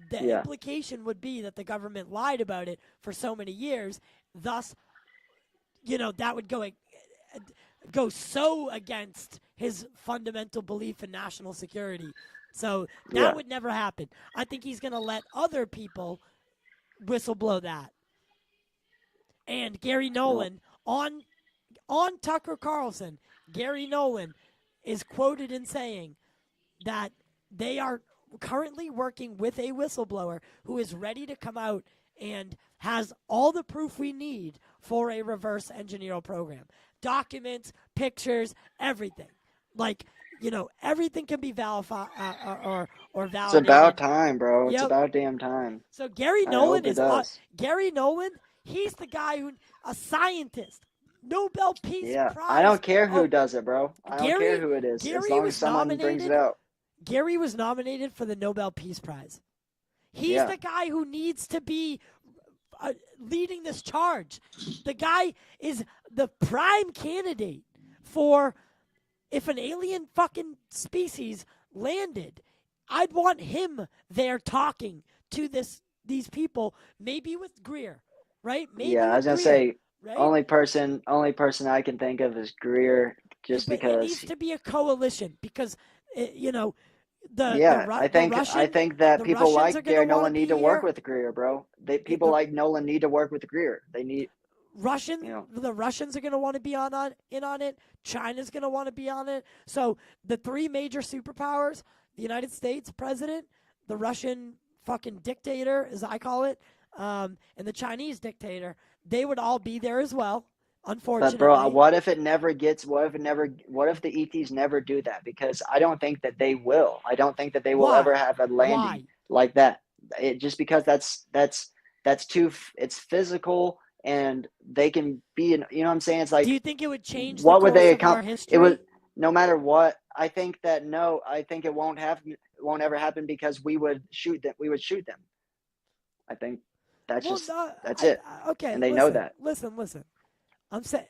the implication would be that the government lied about it for so many years. Thus, that would go so against his fundamental belief in national security. So that would never happen. I think he's going to let other people whistleblow that. And Gary Nolan, on Tucker Carlson, Gary Nolan is quoted in saying that they are currently working with a whistleblower who is ready to come out and has all the proof we need for a reverse engineer program. Documents, pictures, everything. Like, everything can be verified or validated. It's about time, bro. It's about damn time. So Gary Nolan he's the guy a scientist. Nobel Peace Yeah, I Prize. don't care who Oh, does it, bro. I don't care Gary who it is, as Gary long as was someone brings it nominated. out. Gary was nominated for the Nobel Peace Prize. He's Yeah, the guy who needs to be leading this charge. The guy is the prime candidate for if an alien fucking species landed. I'd want him there talking to these people, maybe with Greer, right? yeah. Maybe I was with gonna Greer, say right? only person I can think of is Greer, just But it because. needs to be a coalition because you know Yeah, I think that the people Russians are like going to Gary want to Nolan need be to work here. with Greer, bro. People The like Nolan need to work with Greer. They need, you know. The Russians are going to want to be in on it. China's going to want to be on it. So the three major superpowers, the United States president, the Russian fucking dictator, as I call it, and the Chinese dictator, they would all be there as well. But bro, Unfortunately, what if it never gets? What if the ETs never do that? Because I don't think that they will. I don't think that they will ever why? have a landing Why? like that. Just because that's too. It's physical, and they can be. You know what I'm saying? It's Do like, you think it would change the what would course they of our account? It would, history? no matter what. I think that no. I think it won't happen. Won't ever happen because we would shoot them. We would shoot them. I think Well, no. that's it, Okay, and they know that. listen. I'm saying,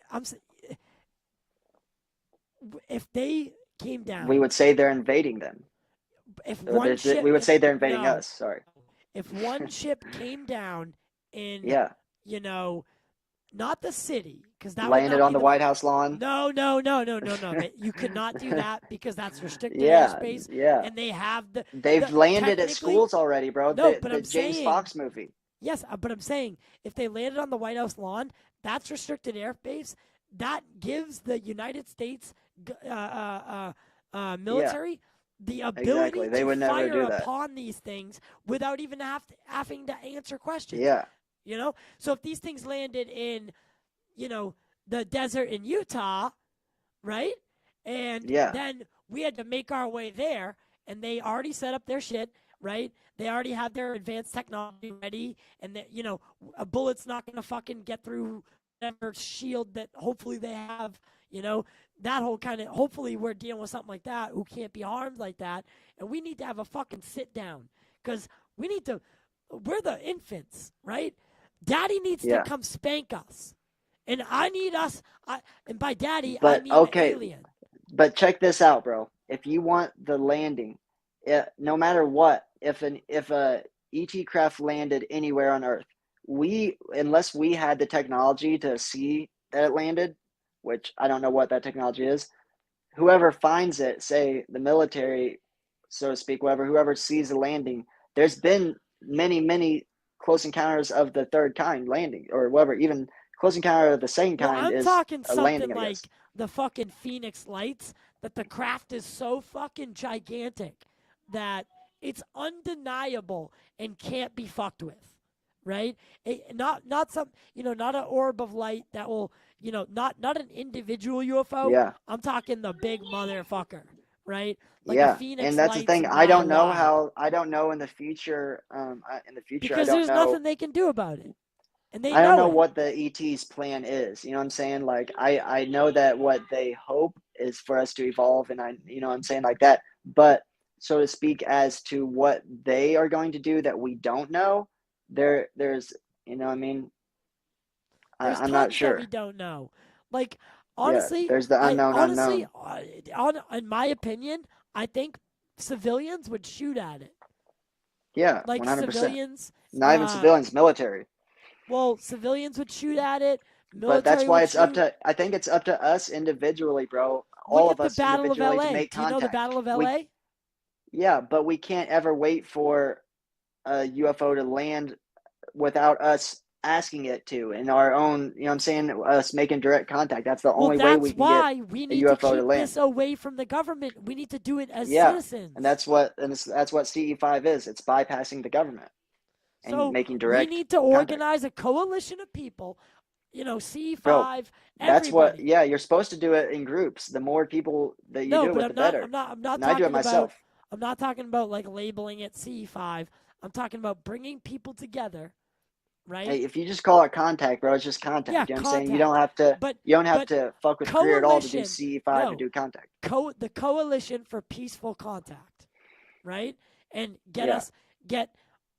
if they came We down, would say they're invading them. if Or one ship, we would if say they're invading no, us. Sorry. if one ship came down in, Yeah. you know, not the city, because that would Landed not on be the the. White House lawn. No. You could not do that because that's restricted Yeah. airspace, Yeah. and they have They've the landed at technically. schools already, bro. No, but The I'm James saying Fox movie. yes, but I'm saying if they landed on the White House lawn, that's restricted airspace. That gives the United States Yeah. military the ability Exactly. They to would never fire do that. upon these things without even having to answer questions. Yeah. So if these things landed in, the desert in Utah, right, and Yeah. then we had to make our way there, and they already set up their shit, right? They already have their advanced technology ready, and that a bullet's not gonna fucking get through whatever shield that hopefully they have. That whole kind of. Hopefully, we're dealing with something like that who can't be harmed like that, and we need to have a fucking sit down because we need to. We're the infants, right? Daddy needs to Yeah. come spank us, and I need us. And by daddy, I But mean the okay. alien. But check this out, bro. If you want the landing, no matter what, if a ET craft landed anywhere on Earth, unless we had the technology to see that it landed, which I don't know what that technology is, whoever finds it, say the military, so to speak, whoever sees the landing, there's been many close encounters of the third kind landing, or whatever, even close encounter of the second Well, kind I'm is talking a something landing, I guess. like the fucking Phoenix Lights, that the craft is so fucking gigantic that it's undeniable and can't be fucked with, right? Not some, not an orb of light that will, not an individual UFO. Yeah. I'm talking the big motherfucker, right? Like a Yeah, and Phoenix that's the Lights thing. mile wide, I don't know in the future. I because don't there's know. nothing they can do about it, and they I don't know know it. what the ET's plan is. You know what I'm saying? Like I know that what they hope is for us to evolve, and you know what I'm saying, like that. But so to speak, as to what they are going to do that we don't know, there's you know what I mean. There's I'm not tons that we sure. don't know. Like Yeah, honestly, there's the unknown unknown. in my opinion, I think civilians would shoot at it. Yeah, Like 100%. civilians, Not even civilians, military. civilians would shoot at it. But that's Military why would it's up shoot. to, I think it's up to us individually, bro. Look All at of the us Battle of individually to L.A. make Do you know the contact. Battle of We, L.A.? yeah, but we can't ever wait for a UFO to land without us asking it to in our own, you know what I'm saying, us making direct contact. That's the Well, only way we that's can get why we a need to UFO to keep land. this away from the government. We need to do it as Yeah. And citizens. that's what CE5 is. It's bypassing the government and So making we direct need to contact. organize a coalition of people, Bro, C5, that's what, everybody. yeah, you're supposed to do it in groups. The more people that you No, do it but with, the better. I'm not And I do it talking about. myself. I'm not talking about like labeling it C5. I'm talking about bringing people together, right? Hey, if you just call it contact, bro, it's just Yeah, contact. You know what I'm saying? You don't contact. have to. But You don't have but to fuck with career at all to do coalition, CE5 to no, do contact. the Coalition for Peaceful Contact, right? And Yeah, get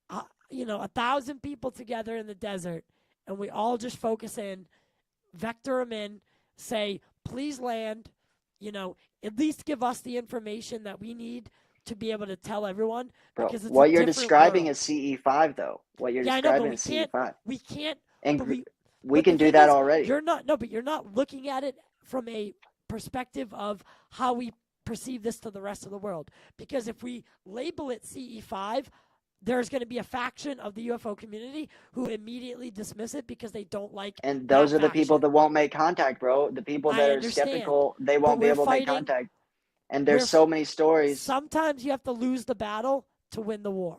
1,000 people together in the desert, and we all just focus in, vector them in, say, please land, at least give us the information that we need to be able to tell everyone, bro. because it's a What you're different describing world. is CE5 though. What you're Yeah, I know, but describing is CE5, we can't, and but we but the can do thing that is, already. but you're not looking at it from a perspective of how we perceive this to the rest of the world. Because if we label it CE5, there's going to be a faction of the UFO community who immediately dismiss it because they don't like And that those are the people faction. that won't make contact, bro. The people I that are understand, skeptical, they but won't be able to make contact. And we're there's so many stories. sometimes you have to lose the battle to win the war.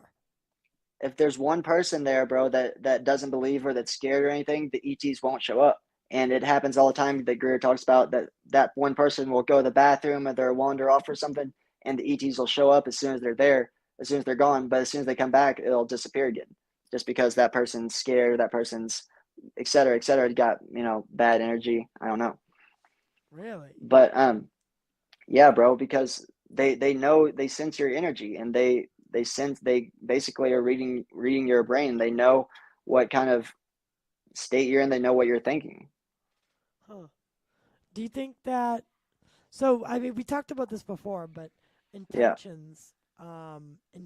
If there's one person there, bro, that doesn't believe or that's scared or anything, the ETs won't show up. And it happens all the time that Greer talks about, that one person will go to the bathroom or they'll wander off or something, and the ETs will show up as soon as they're there, as soon as they're gone. But as soon as they come back, it'll disappear again, just because that person's scared, that person's et cetera, got, bad energy. I don't know. Really? But yeah, bro, because they know, they sense your energy, and they sense, they basically are reading your brain. They know what kind of state you're in. They know what you're thinking. Huh. Do you think that? So, I mean, we talked about this before, but Yeah, intentions,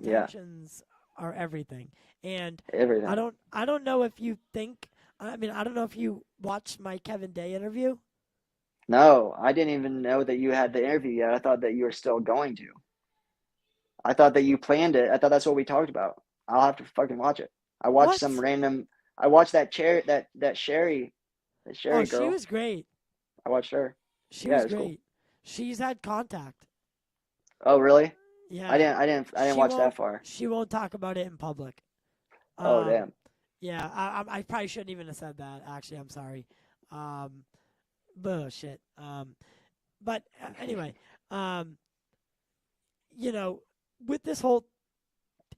yeah, intentions are everything. And everything. I don't know if you think. I mean, I don't know if you watched my Kevin Day interview. No, I didn't even know that you had the interview yet. I thought that you were still going to. I thought that you planned it. I thought that's what we talked about. I'll have to fucking watch it. I watched some What? random. I watched that Sherry Oh, she girl. was great. I watched her. She Yeah, it was was cool. great. She's had contact. Oh, really? Yeah. I didn't watch that far. She won't talk about it in public. Oh, Um, damn. yeah, I probably shouldn't even have said that. Actually, I'm sorry. Um, bullshit. But anyway, um, you know, with this whole,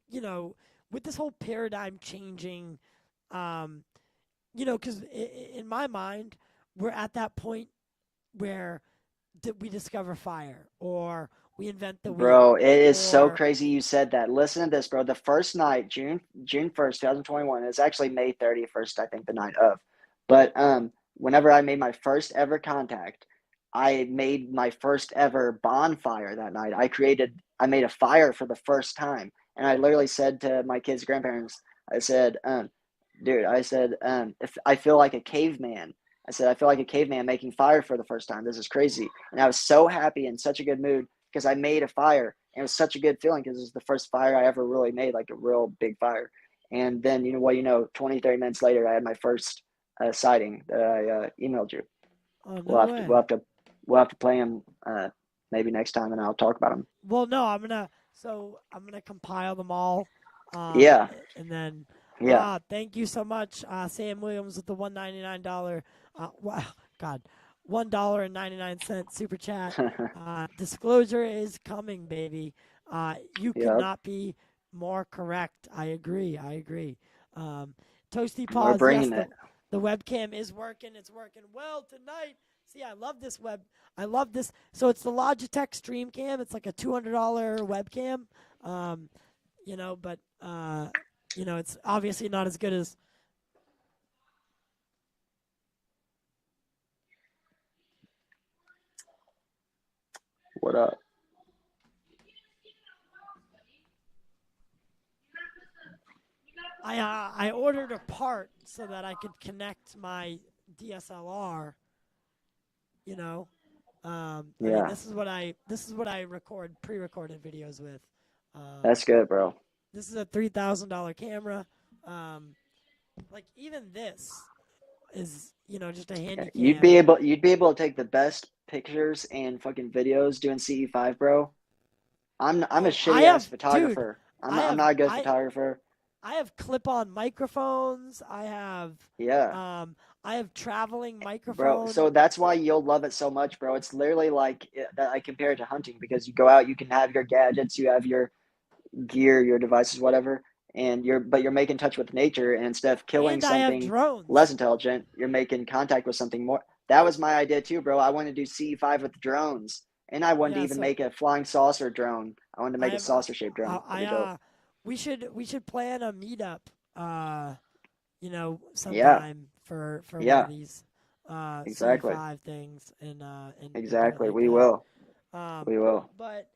you know, with this whole paradigm changing, um, because in my mind, we're at that point where we discover fire, or we invent the wheel, Bro, it is so or crazy you said that. Listen to this, bro. The first night, June 1st, 2021, it's actually May 31st, I think, the night of. But whenever I made my first ever contact, I made my first ever bonfire that night. I made a fire for the first time. And I literally said to my kids' grandparents, I said, dude, I said, if I feel like a caveman. I said, I feel like a caveman making fire for the first time. This is crazy. And I was so happy, in such a good mood, because I made a fire, and it was such a good feeling because it was the first fire I ever really made, like a real big fire. And then, 20, 30 minutes later, I had my first sighting that I emailed you. oh We'll no have to, we'll way. have to, we'll have to play them maybe next time, and I'll talk about them. Well, no, I'm gonna compile them all, Yeah, and then yeah. thank you so much, Sam Williams with the $1.99. Wow, God, $1.99 super chat. Disclosure is coming, baby. You could Yep. not be more correct. I agree. I agree. Toasty We're Paws, yes, bringing it. the webcam is working. It's working well tonight. See, I love this I love this. So it's the Logitech StreamCam. It's like a $200 webcam. Um, but it's obviously not as good as. What up? I ordered a part so that I could connect my DSLR. You know, I mean, Yeah, this is what I pre-recorded videos with. that's good, bro. This is a $3,000 camera. Um, like even this is just a handy You'd cam. be able you'd be able to take the best pictures and fucking videos doing CE5, bro. I'm a Oh, shitty ass dude, photographer. I I'm have not a good I photographer. I have clip-on microphones. Yeah, I have traveling bro. microphone. So that's why you'll love it so much, bro. It's literally like that. I compare it to hunting, because you go out, you can have your gadgets, you have your gear, your devices, whatever, and you're making touch with nature, and instead of killing And I have something less drones. intelligent, you're making contact with something more. That was my idea too, bro. I wanted to do C5 with drones, and I wanted to Yeah, even so make a flying saucer drone. I wanted to I make a have saucer shaped drone. I That'd be dope. we should plan a meetup Yeah, sometime for one of yeah, these exactly, C5 things and do it exactly. like We that. will, Um we will. but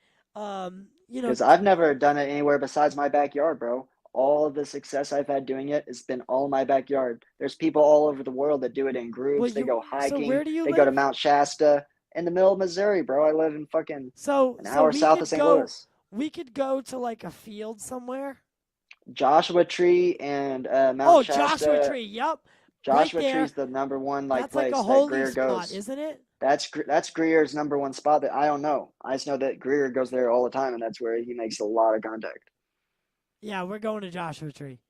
Because I've never done it anywhere besides my backyard, bro. All of the success I've had doing it has been all in my backyard. There's people all over the world that do it in well groups. They you go so hiking. where do you They go to live? Mount Shasta in the middle of Missouri, bro. I live in fucking So an so hour south of St. Louis. we could go to like a field somewhere. Joshua Tree and Mount Oh, Joshua Shasta. Tree. Yep. Right Joshua Tree there. is the number one like That's like a place that holy Greer spot, goes. isn't it? That's Greer's number one spot that I don't know. I just know that Greer goes there all the time, and that's where he makes a lot of contact. Yeah, we're going to Joshua Tree.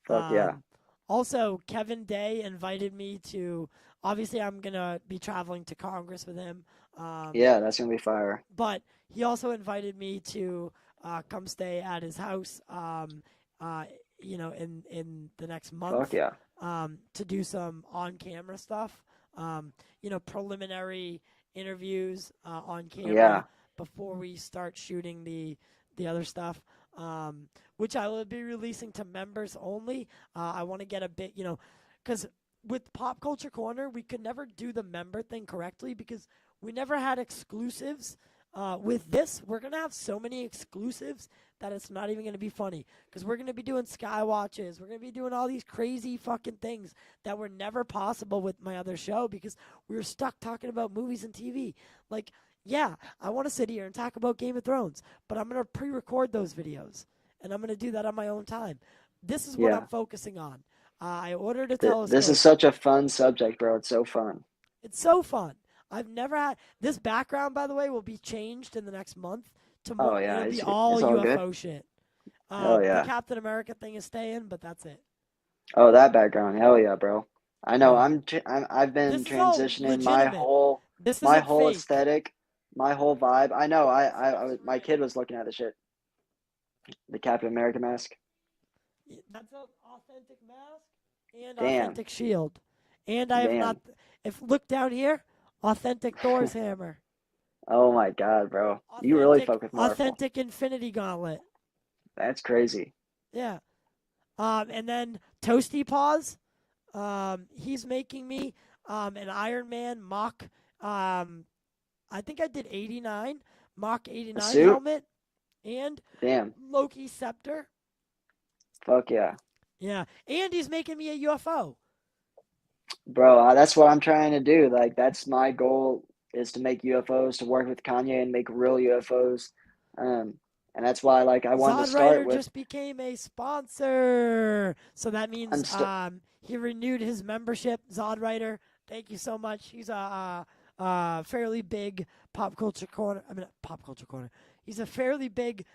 Fuck yeah. Um, Also, Kevin Day invited me to. Obviously, I'm gonna be traveling to Congress with him. Um, Yeah, that's gonna be fire. but he also invited me to come stay at his house. Uh, in the next Fuck month, yeah. to do some on-camera stuff. Preliminary interviews on camera Yeah. before we start shooting the other stuff. Which I will be releasing to members only. I want to get a bit, because with Pop Culture Corner, we could never do the member thing correctly because we never had exclusives. With this, we're going to have so many exclusives that it's not even going to be funny because we're going to be doing Skywatches. We're going to be doing all these crazy fucking things that were never possible with my other show because we were stuck talking about movies and TV. Like, yeah, I want to sit here and talk about Game of Thrones, but I'm going to pre record those videos and I'm going to do that on my own time. This is what I'm Yeah. focusing on. I ordered a This is telescope. such a fun subject, bro. It's so fun. It's so fun. I've never had this background, by the way, will be changed in the next month. Oh yeah, It'll be all it's all good. UFO shit. Hell The yeah. Captain America thing is staying, but that's it. Oh, that background. Hell yeah, bro. I know. Yeah, I've been this is all transitioning legitimate. This my isn't whole fake. aesthetic, my whole vibe. I know. My kid was looking at the shit, the Captain America mask. That's an authentic mask and Damn. authentic shield. And I have not. Damn. If look down here, authentic Thor's hammer, Oh my God, bro. You really fuck with Marvel. authentic Infinity Gauntlet. That's crazy. Yeah. And then Toasty Paws. He's making me an Iron Man mock. I think I did 89 mock A 89 suit? helmet and Damn. Loki scepter. Fuck yeah. Yeah, and he's making me a UFO. Bro, that's what I'm trying to do. Like, that's my goal is to make UFOs, to work with Kanye and make real UFOs. Um, and that's why, like, I wanted to Zod start Rider with. just became a sponsor, so that I'm means still. he renewed his membership. Zod Rider, thank you so much. He's a fairly big pop culture corner. I mean, pop culture corner. He's a fairly big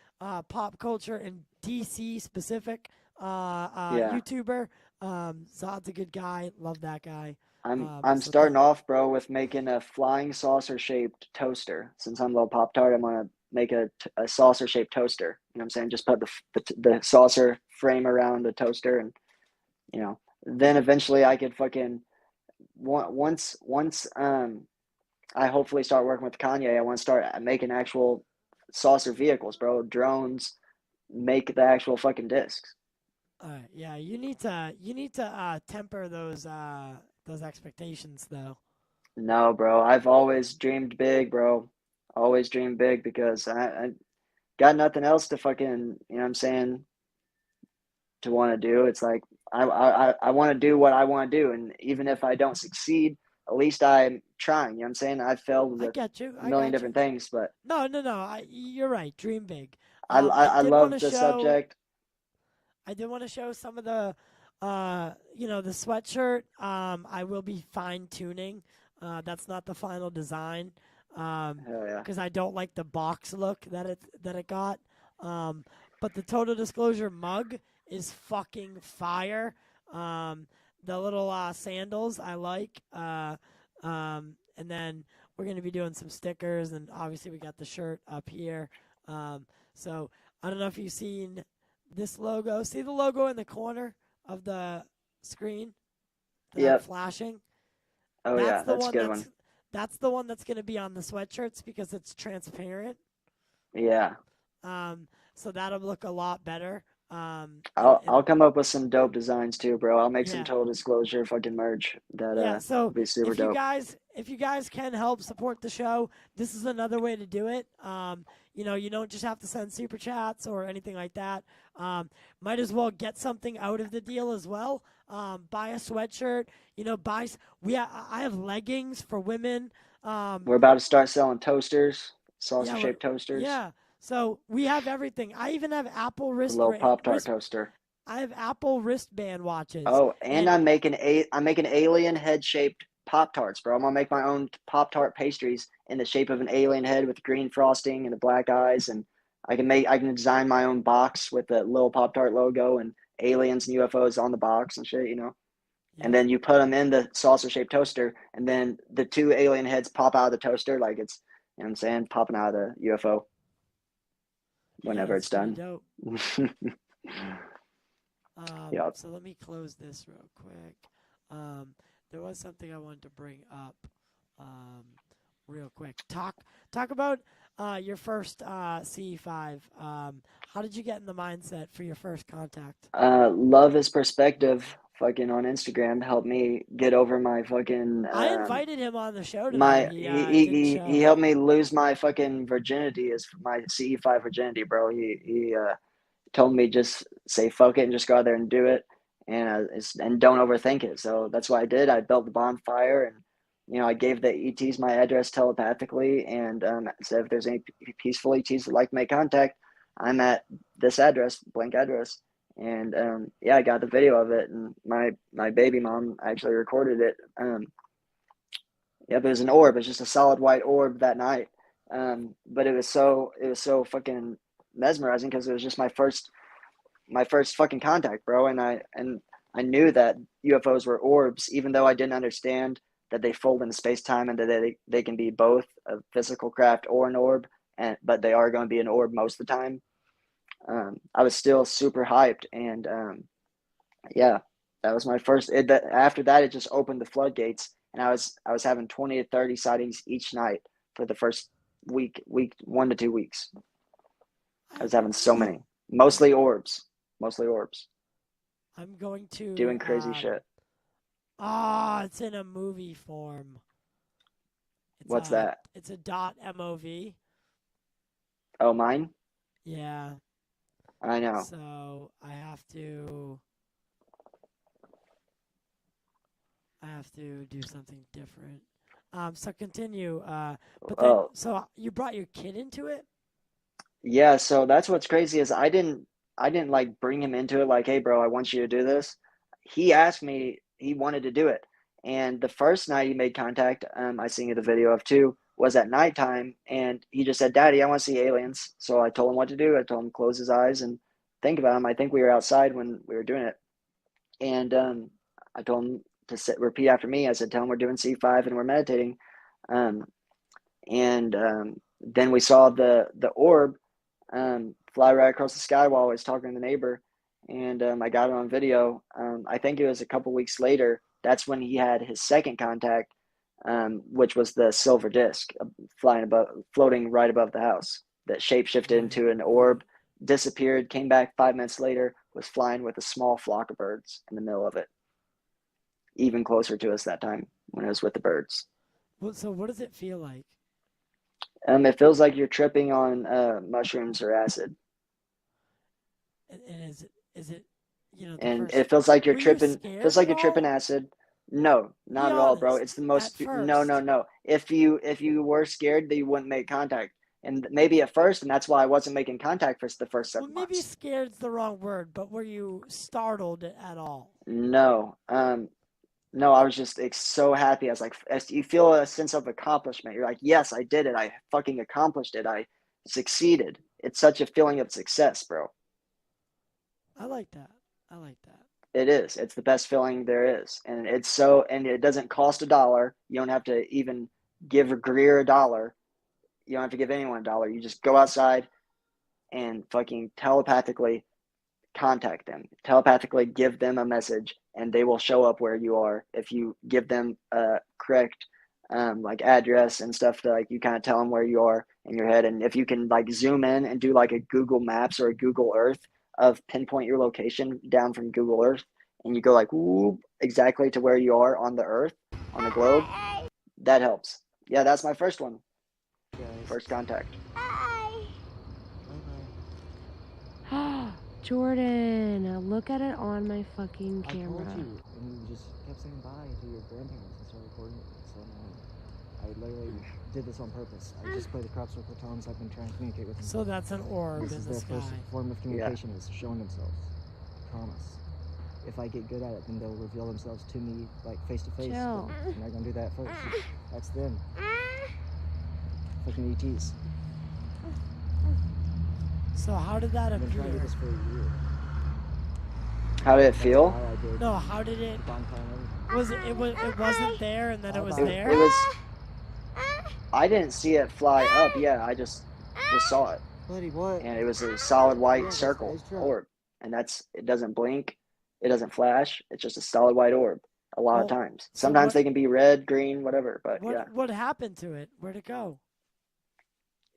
pop culture and DC specific Yeah, YouTuber. Zod's a good guy. Love that guy. I'm So starting off, bro, with making a flying saucer shaped toaster. Since I'm a little pop tart, I'm gonna make a saucer shaped toaster. You know what I'm saying? Just put the saucer frame around the toaster, and you know, then eventually I could fucking once I hopefully start working with Kanye. I want to start making actual saucer vehicles, bro. Drones make the actual fucking discs. yeah, you need to temper those expectations though. No, bro. I've always dreamed big, bro. Always dreamed big because I got nothing else to fucking, you know what I'm saying, to want to do. It's like I want to do what I want to do. And even if I don't succeed, at least I'm trying. You know what I'm saying? I've failed I with get you. a I million got you. different things, but No, no, no. You're right. Dream big. I love the subject. I did want to show some of the sweatshirt. I will be fine tuning. That's not the final design. Hell yeah. Because I don't like the box look that it got. But the total disclosure mug is fucking fire. The little sandals I like. And then we're gonna be doing some stickers, and obviously we got the shirt up here. So I don't know if you've seen this logo. See the logo in the corner of the screen that I'm Yep. flashing? Oh That's yeah, the that's a one good one. that's the one that's going to be on the sweatshirts because it's transparent. Yeah. Um, so that'll look a lot better. I'll come up with some dope designs too, bro. I'll make some Yeah, total disclosure fucking merch that yeah. So will be super dope. if you guys can help support the show, this is another way to do it. You don't just have to send super chats or anything like that. Might as well get something out of the deal as well. Buy a sweatshirt. I have leggings for women. Um, We're about to start selling toasters, saucer yeah, shaped toasters, yeah. So we have everything. I even have Apple a little Pop-Tart toaster. I have Apple wristband watches, Oh, and and I'm making alien head shaped Pop Tarts, bro. I'm gonna make my own Pop Tart pastries in the shape of an alien head with green frosting and the black eyes, and I can design my own box with the little Pop Tart logo and aliens and UFOs on the box and shit, you know. And yep, then you put them in the saucer shaped toaster, and then the two alien heads pop out of the toaster like it's, you know what I'm saying, popping out of the UFO yeah, whenever it's it's pretty done. dope. Yeah. So let me close this real quick. There was something I wanted to bring up, um, real quick. Talk about your first CE5. How did you get in the mindset for your first contact? Love is perspective. Fucking on Instagram helped me get over my fucking I invited him on the show today. my He didn't he show. helped me lose my fucking virginity as my CE5 virginity, bro. He told me just say fuck it and just go out there and do it, and don't overthink it. So that's what I did. I built the bonfire, and I gave the ETs my address telepathically, and said if there's any peaceful ETs that like to make contact, I'm at this address, blank address. And yeah, I got the video of it, and my baby mom actually recorded it. Yep, it was an orb. It was just a solid white orb that night. But it was so fucking mesmerizing because it was just my first fucking contact, bro. And I knew that UFOs were orbs, even though I didn't understand that they fold in space time and that they can be both a physical craft or an orb, but they are going to be an orb most of the time. I was still super hyped, and yeah, that was my first. After that, it just opened the floodgates, and I was having 20 to 30 sightings each night for the first week 1 to 2 weeks. I I was having so you many, I'm mostly orbs, I'm going to doing crazy shit. it's in a movie form. What's that? It's a .mov. Oh, mine. Yeah. I know. So I have to do something different. So continue. But then, Oh, so you brought your kid into it? yeah. So that's what's crazy is I didn't like bring him into it like, hey, bro, I want you to do this. He asked me. He wanted to do it, and the first night he made contact, I seen you the video of too, was at nighttime, and he just said, "Daddy, I want to see aliens." So I told him what to do. I told him to close his eyes and think about him. I think we were outside when we were doing it, and I told him to repeat after me. I said, "Tell him we're doing C5 and we're meditating." Um, and then we saw the orb fly right across the sky while I was talking to the neighbor, and I got it on video. I think it was a couple weeks later. That's when he had his second contact, which was the silver disc floating right above the house that shapeshifted Right, into an right. orb, disappeared, came back 5 minutes later, was flying with a small flock of birds in the middle of it, even closer to us that time when it was with the birds. Well, so what does it feel like? It feels like you're tripping on mushrooms or acid, And is it the and first? it feels like you're Were you tripping. Feels scared like at you're tripping all? acid. No, Be not at all, bro. honest. It's the At most. No, no, first, no. If you were scared, then you wouldn't make contact, and maybe at first, and that's why I wasn't making contact for the first well, seven maybe months. scared's the wrong word, but were you startled at all? No, no, I was just so happy. I was like, you feel a sense of accomplishment. You're like, yes, I did it. I fucking accomplished it. I succeeded. It's such a feeling of success, bro. I like that. I like that. It is. It's the best feeling there is. And it doesn't cost $1. You don't have to even give Greer $1. You don't have to give anyone $1. You just go outside and fucking telepathically contact them, telepathically give them a message, and they will show up where you are if you give them a correct like address and stuff to like you kind of tell them where you are in your head. And if you can like zoom in and do like a Google Maps or a Google Earth of pinpoint your location down from Google Earth, and you go like whoop, exactly to where you are on the Earth, on the globe, that helps. Yeah, that's my first one. Guys. First contact. Bye-bye. Jordan, look at it on my fucking I camera. told you, and you just kept saying bye to your grandparents and started recording it. So I literally did this on purpose. I just play the crop circle tones. I've been trying to communicate with them. So that's an orb This in is the their sky. first form of communication, is showing themselves. Promise. If I get good at it, then they'll reveal themselves to me, like face to face. Chill. I'm not gonna do that first. That's them. Fucking ETs. So how did that I've been trying to do appear? this for a year. How did it feel? That's why I did No, how did it? the bonfire and everything. It wasn't there, and then it was It- there. It was. I didn't see it fly up. Yeah, I just saw it, Buddy, what? and it was a solid white Yeah, circle that's true. orb, and it doesn't blink, it doesn't flash. It's just a solid white orb. A lot of Oh, times. so Sometimes what- they can be red, green, whatever. But What yeah, what happened to it? Where'd it go?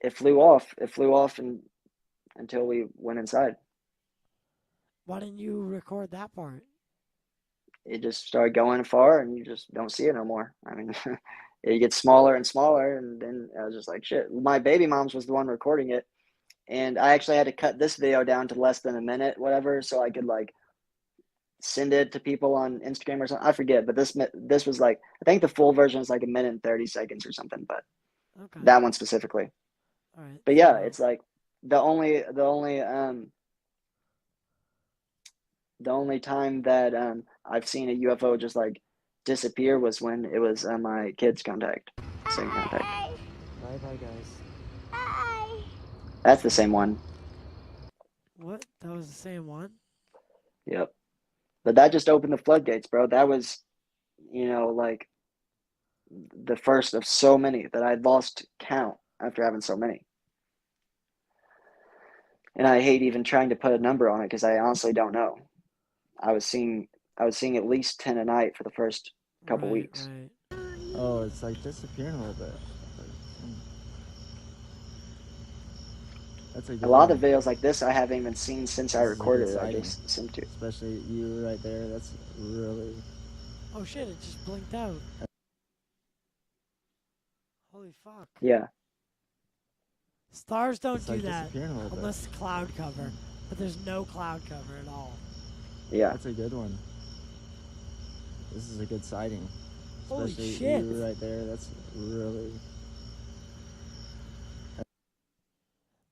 it flew off. It flew off until we went inside. Why didn't you record that part? It just started going far, and you just don't see it no more. I mean, it gets smaller and smaller, and then I was just like, shit. My baby mom's was the one recording it, and I actually had to cut this video down to less than a minute, whatever, so I could like send it to people on Instagram or something. I forget, but this was like, I think the full version is like 1:30 or something, but Okay. that one specifically. All right. But yeah, so- it's like the only time that I've seen a UFO just like disappear was when it was my kid's contact, same contact. Bye bye, guys. That's the same one. What? That was the same one? Yep. But that just opened the floodgates, bro. That was, like the first of so many that I'd lost count after having so many. And I hate even trying to put a number on it because I honestly don't know. I was seeing at least 10 a night for the first couple Right, weeks. Right. Oh, it's like disappearing a little bit. That's a good A lot one. of videos like this I haven't even seen since I This is a recorded good it. I sighting. just sent to. Especially you right there. That's really. Oh shit! It just blinked out. Holy fuck! Yeah. Stars don't It's do like that disappearing a little bit. unless cloud cover, but there's no cloud cover at all. Yeah. That's a good one. This is a good sighting. Holy Especially shit. you right there. That's really.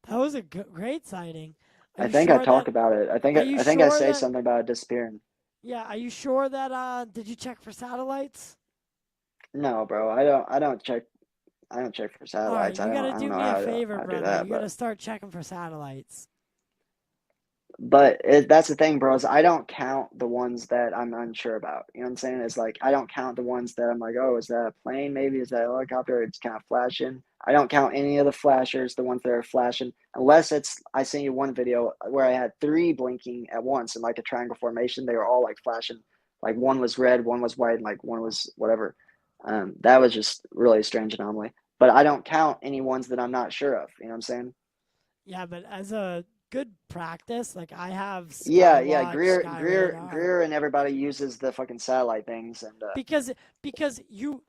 That was a great sighting. Are I you think sure I talk that- about it. I think Are you I think I sure say that- something about it disappearing. Yeah, are you sure that? Did you check for satellites? No, bro. I don't check for All right, satellites. you I gotta don't do know me how a to- favor, how to do brother. that, You but- gotta start checking for satellites. But that's the thing, bro, is I don't count the ones that I'm unsure about. You know what I'm saying? It's like I don't count the ones that I'm like, oh, is that a plane? Maybe is that a helicopter? It's kind of flashing. I don't count any of the flashers, the ones that are flashing, unless it's. I sent you one video where I had 3 blinking at once in like a triangle formation. They were all like flashing. Like one was red, one was white, and like one was whatever. That was just really a strange anomaly. But I don't count any ones that I'm not sure of. You know what I'm saying? Yeah, but as a good practice, like I have. Yeah. Skywatch, Greer, Skyradar. Greer, and everybody uses the fucking satellite things, and because you,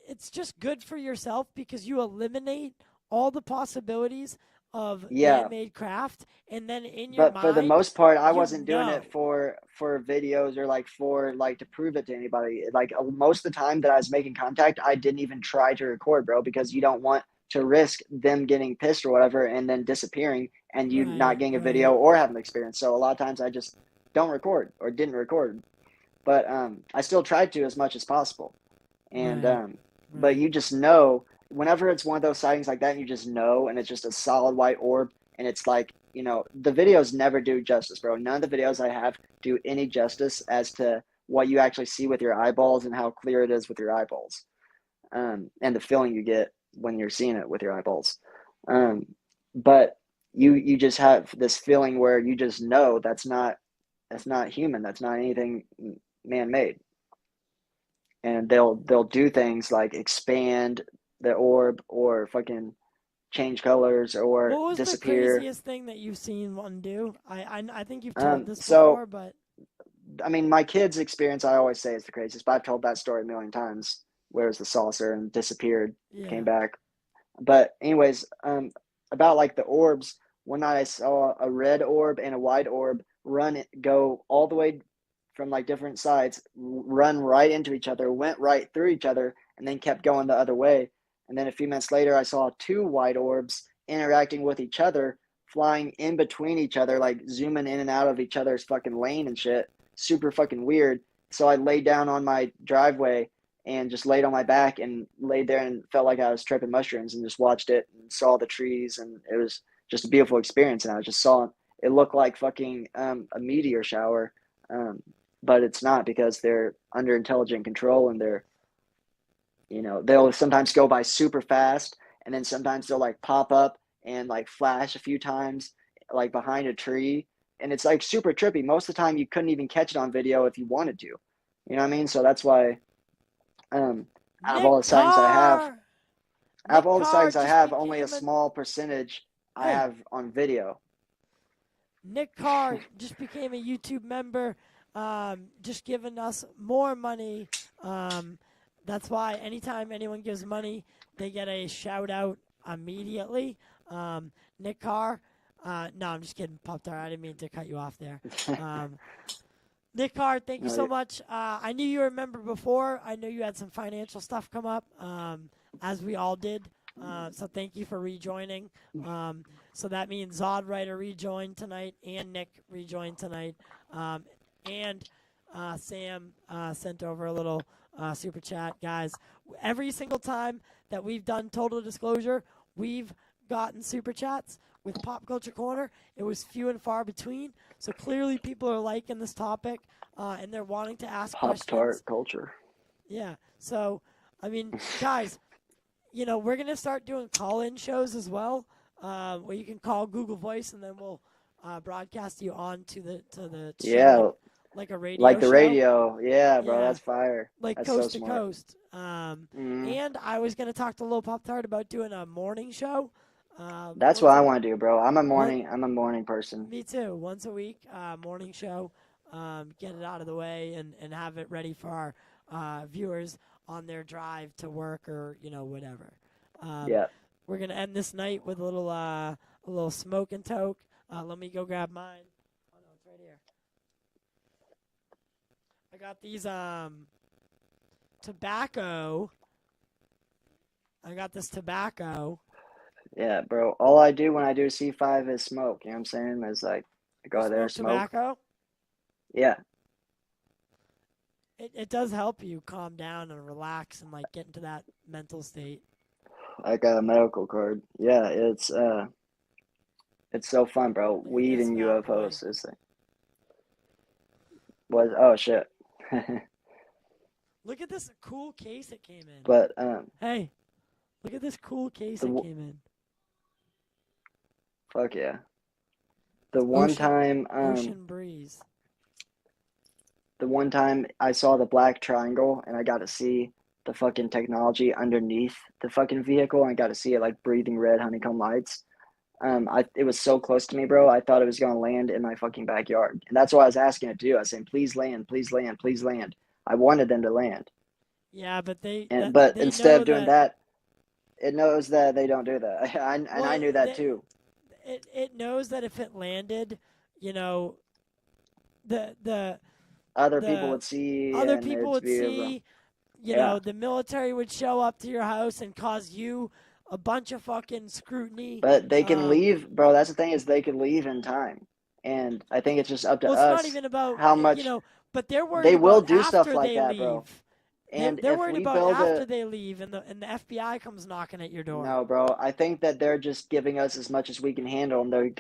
it's just good for yourself because you eliminate all the possibilities of Yeah. man-made craft, and then in your but for the mind, most part, I you wasn't doing know. it for videos or like for like to prove it to anybody. Like most of the time that I was making contact, I didn't even try to record, bro, because you don't want to risk them getting pissed or whatever and then disappearing and you not Right, getting a right. video or having experience. So a lot of times I just don't record or didn't record. But I still tried to as much as possible. And Right, but right. you just know whenever it's one of those sightings like that, you just know, and it's just a solid white orb, and it's like, the videos never do justice, bro. None of the videos I have do any justice as to what you actually see with your eyeballs and how clear it is with your eyeballs, and the feeling you get when you're seeing it with your eyeballs. But you just have this feeling where you just know that's not human. That's not anything man-made. And they'll do things like expand the orb or fucking change colors or What was the disappear. craziest thing that you've seen one do? I think you've told this So before, but I mean, my kids' experience, I always say, is the craziest. But I've told that story a million times. Where's the saucer and disappeared, came back. But anyways, about like the orbs. One night I saw a red orb and a white orb go all the way from like different sides, run right into each other, went right through each other, and then kept going the other way. And then a few minutes later, I saw two white orbs interacting with each other, flying in between each other, like zooming in and out of each other's fucking lane and shit. Super fucking weird. So I laid down on my driveway and just laid on my back and laid there and felt like I was tripping mushrooms and just watched it and saw the trees, and it was just a beautiful experience. And I just saw it looked like fucking a meteor shower, but it's not, because they're under intelligent control, and they're, they'll sometimes go by super fast, and then sometimes they'll like pop up and like flash a few times like behind a tree, and it's like super trippy. Most of the time you couldn't even catch it on video if you wanted to. You know what I mean? So that's why out of all the sightings I have, only a small percentage I have on video. Nick Carr just became a YouTube member, just giving us more money. That's why anytime anyone gives money, they get a shout out immediately. Nick Carr, no, I'm just kidding, Pop-Tart. I didn't mean to cut you off there. Nick Carr, thank you so much. I knew you were a member before. I know you had some financial stuff come up, as we all did. So thank you for rejoining. So that means Zod Writer rejoined tonight, and Nick rejoined tonight. And Sam sent over a little super chat. Guys, every single time that we've done Total Disclosure, we've gotten super chats. With Pop Culture Corner, it was few and far between. So clearly people are liking this topic, and they're wanting to ask questions. Pop-Tart culture. Yeah. So, I mean, guys, we're going to start doing call-in shows as well, where you can call Google Voice, and then we'll broadcast you on to the show, like a radio like the show. Radio. Yeah, bro, that's fire. Like that's coast so to smart. coast. And I was going to talk to Lil Pop-Tart about doing a morning show. That's what I want to do, bro. I'm a morning person. Me too. Once a week, morning show. Get it out of the way and have it ready for our viewers on their drive to work or whatever. We're gonna end this night with a little smoke and toke. Let me go grab mine. Oh no, it's right here. I got these tobacco. I got this tobacco. Yeah, bro. All I do when I do C5 is smoke. You know what I'm saying? Is like I go there, smoke. Tobacco? Yeah. It does help you calm down and relax and like get into that mental state. I got a medical card. Yeah, it's so fun, bro. Weed and UFOs is like oh shit. Look at this cool case it came in. But hey, look at this cool case it came in. Fuck yeah. The one time Ocean breeze. The one time I saw the black triangle and I got to see the fucking technology underneath the fucking vehicle, and I got to see it like breathing red honeycomb lights. It was so close to me, bro. I thought it was gonna land in my fucking backyard, and that's what I was asking it to do. I was saying, "Please land, please land, please land." I wanted them to land. Yeah, but they instead of doing that, it knows that they don't do that. I knew that too. It knows that if it landed, the other people would see. Other people would see. The military would show up to your house and cause you a bunch of fucking scrutiny. But they can leave, bro. That's the thing, is they can leave in time, and I think it's just up to us. It's not even about how much. But they're worried. They will about do after stuff like they that, leave. bro. And they're if worried we about build after they leave, and the FBI comes knocking at your door. No, bro. I think that they're just giving us as much as we can handle, and the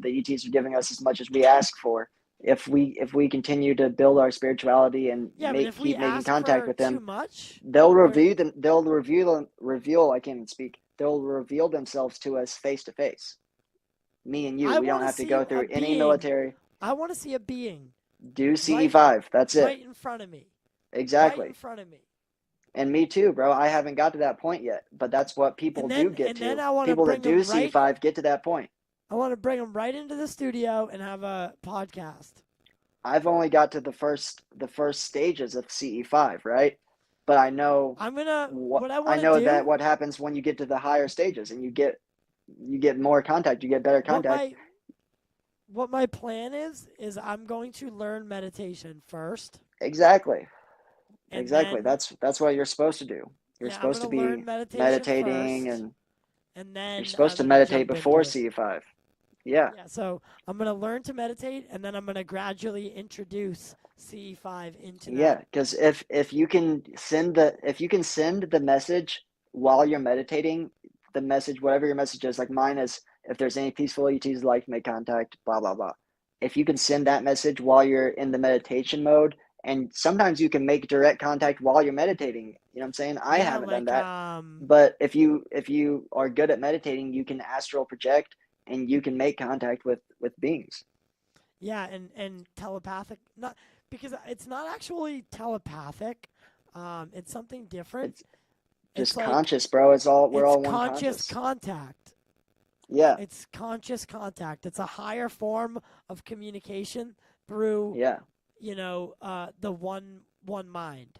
ETs are giving us as much as we ask for. If we continue to build our spirituality and keep making contact with them, they'll reveal. I can't even speak. They'll reveal themselves to us face to face. me and you. I We don't wanna have to see go a through any being. military. I want to see a being Do right, CE5. That's it. right in front of me. Right in Exactly. front of me. And me too, bro. I haven't got to that point yet, but that's what people do get And then to. I want to People that bring do them right. CE5 get to that point. I want to bring them right into the studio and have a podcast. I've only got to the first stages of CE5, right? But I know What I I want to know do. that what happens when you get to the higher stages and you get more contact, you get better contact. What my plan is I'm going to learn meditation first. Exactly. And Exactly. then, That's what you're supposed to do. You're yeah, I'm supposed gonna to be learn meditation meditating, first, and and you're then supposed I'm to gonna meditate jump before into. CE5. Yeah. Yeah, so I'm gonna learn to meditate, and then I'm gonna gradually introduce CE5 into Yeah, that. because if you can send the message while you're meditating, the message, whatever your message is, like mine is, if there's any peaceful ETs like make contact, blah blah blah. If you can send that message while you're in the meditation mode, and sometimes you can make direct contact while you're meditating. You know what I'm saying? I Yeah, haven't done like that, but if you are good at meditating, you can astral project and you can make contact with beings. yeah, and telepathic, not because it's not actually telepathic. It's something different. It's It's just like conscious, bro. We're it's all one conscious conscious. contact. Yeah. It's conscious contact. It's a higher form of communication through, Yeah. the one mind,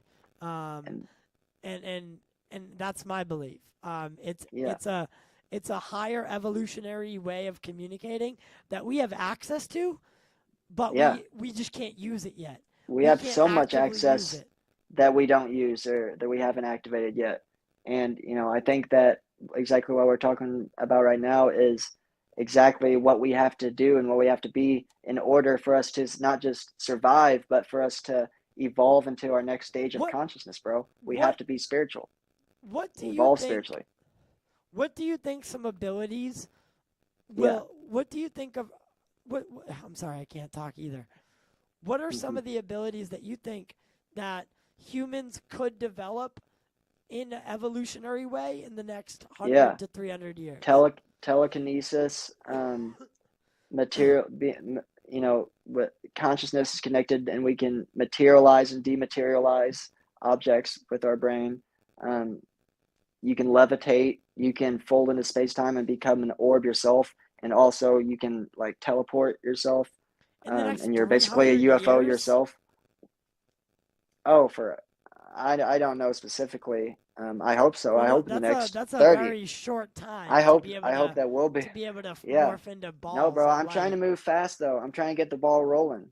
And and that's my belief. It's yeah. it's a higher evolutionary way of communicating that we have access to, but Yeah. we just can't use it yet. We We have can't so much actively use access it. that we don't use or that we haven't activated yet. And, I think that exactly what we're talking about right now is exactly what we have to do and what we have to be in order for us to not just survive, but for us to evolve into our next stage of What consciousness, bro. We have what to be spiritual, what do you evolve think? spiritually. What do you think some abilities Yeah. what do you think of I'm sorry, I can't talk either. What are some Hmm. of the abilities that you think that humans could develop in an evolutionary way in the next Yeah. 100 to 300 years? Telekinesis, material, consciousness is connected, and we can materialize and dematerialize objects with our brain. Um, you can levitate, you can fold into space time and become an orb yourself, and also you can like teleport yourself, In the next and you're basically a 300 UFO years? yourself. Oh, I don't know specifically. I hope so. Well, I hope in the that's a next that's a 30. very short I time hope that will be. to be able to Yeah. morph into No, balls bro, of I'm trying to light. move fast though. I'm trying to get the ball rolling.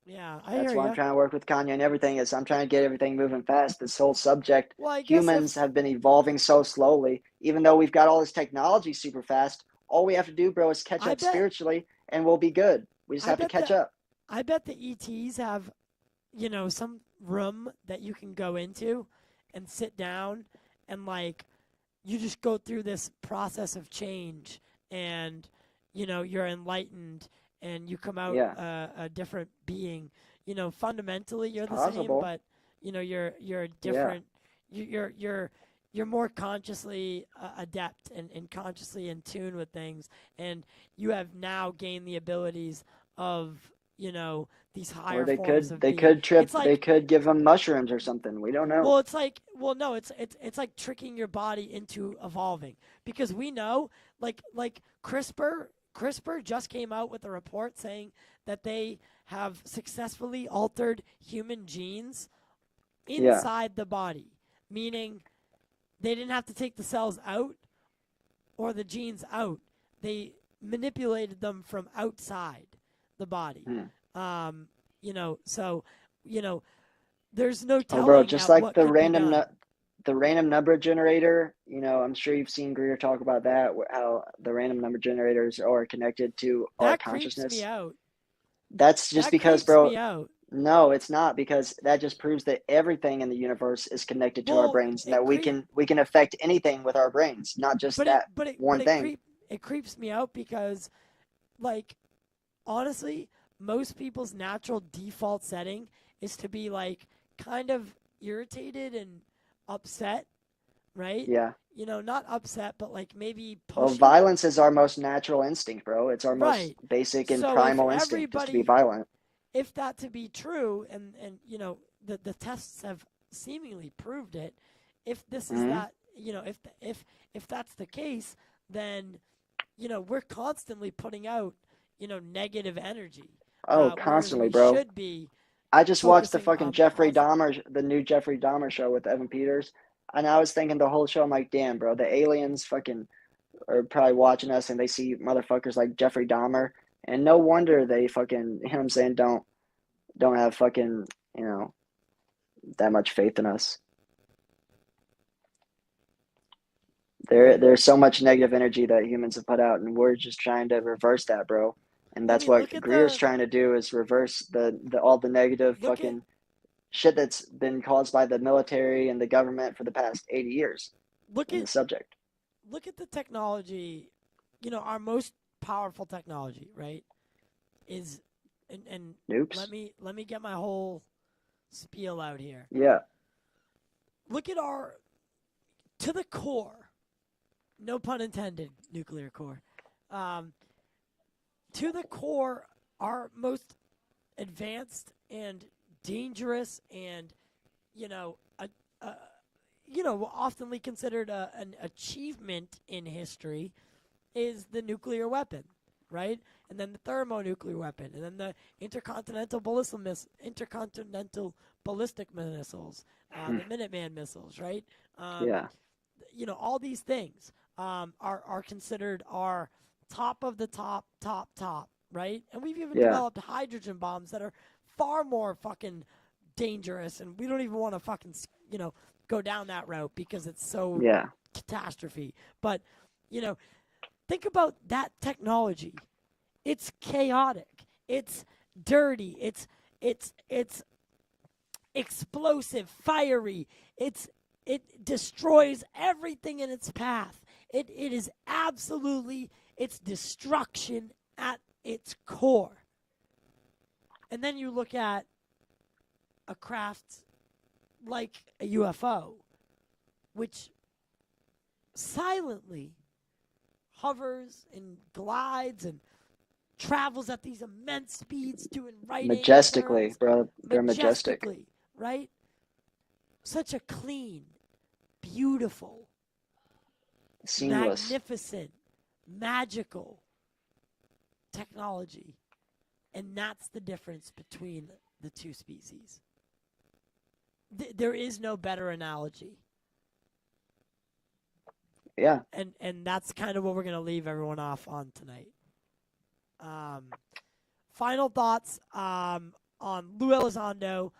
Yeah, I That's hear why I'm you. trying to work with Kanye and everything is I'm trying to get everything moving fast. This whole subject, Well, I guess humans have been evolving so slowly. Even though we've got all this technology super fast, all we have to do, bro, is catch I up bet spiritually and we'll be good. We just I have to bet catch the up. I bet the ETs have, some room that you can go into and sit down and like you just go through this process of change and you're enlightened and you come out Yeah, a different being. Fundamentally it's you're the same, possible. but you're Yeah, different. You're more consciously adept and consciously in tune with things, and you have now gained the abilities of these or higher they forms could of they being. could trip. It's They like could give them mushrooms or something. We don't know. well, it's like no, it's like tricking your body into evolving because we know like CRISPR just came out with a report saying that they have successfully altered human genes Yeah, inside the body, meaning they didn't have to take the cells out or the genes out. They manipulated them from outside the body. hmm. So you know, there's no Oh, bro, telling just at like what could be done. the random number generator. I'm sure you've seen Greer talk about that. How the random number generators are connected to our That creeps me consciousness. out. That's just That because, creeps bro. me out. No, it's not, because that just proves that everything in the universe is connected to our Well, brains, and that we can affect anything with our brains, not just but it that but it but one it thing. creep it creeps me out because like honestly, most people's natural default setting is to be like kind of irritated and upset right? Yeah. You know, not upset, but like maybe Well, pushy. violence is our most natural instinct, bro. It's our most Right. basic and So if primal instinct, just to be everybody, violent. if that to be true, and you know, the tests have seemingly proved it, if this is Hmm. that, you know, if that's the case, then you know, we're constantly putting out, you know, negative energy, Oh, whereas constantly, we bro. should be I just watched the focusing fucking on Jeffrey positive. Dahmer, the new Jeffrey Dahmer show with Evan Peters, and I was thinking the whole show, I'm like, damn, bro, the aliens fucking are probably watching us, and they see motherfuckers like Jeffrey Dahmer, and no wonder they fucking, you know what I'm saying, don't have fucking, you know, that much faith in us. There's so much negative energy that humans have put out, and we're just trying to reverse that, bro. And I that's mean, what Greer's trying to do, is reverse the all the negative look at fucking shit that's been caused by the military and the government for the past 80 years look in at the subject. look at the technology. You know, our most powerful technology, right? Is and Nukes? let me get my whole spiel out here. Yeah. Look at our to the core, no pun intended, nuclear core. Um, to the core, our most advanced and dangerous and you know a you know oftenly considered an achievement in history is the nuclear weapon, right? And then the thermonuclear weapon, and then the intercontinental ballistic missiles, the Minuteman missiles, right? Yeah. You know, all these things are considered our top of the top, right? And we've even Yeah. developed hydrogen bombs that are far more fucking dangerous, and we don't even want to fucking you know go down that route because it's so Yeah. catastrophe. But you know, think about that technology. It's chaotic. It's dirty. It's explosive, fiery. It destroys everything in its path. It is absolutely it's destruction at its core. And then you look at a craft like a UFO, which silently hovers and glides and travels at these immense speeds doing right angle Majestically, turns bro. They're majestic. majestically, right? Such a clean, beautiful, Seamless. magnificent, magical technology. And that's the difference between the two species. There is no better analogy. Yeah. And that's kind of what we're going to leave everyone off on tonight. Final thoughts on Lou Elizondo.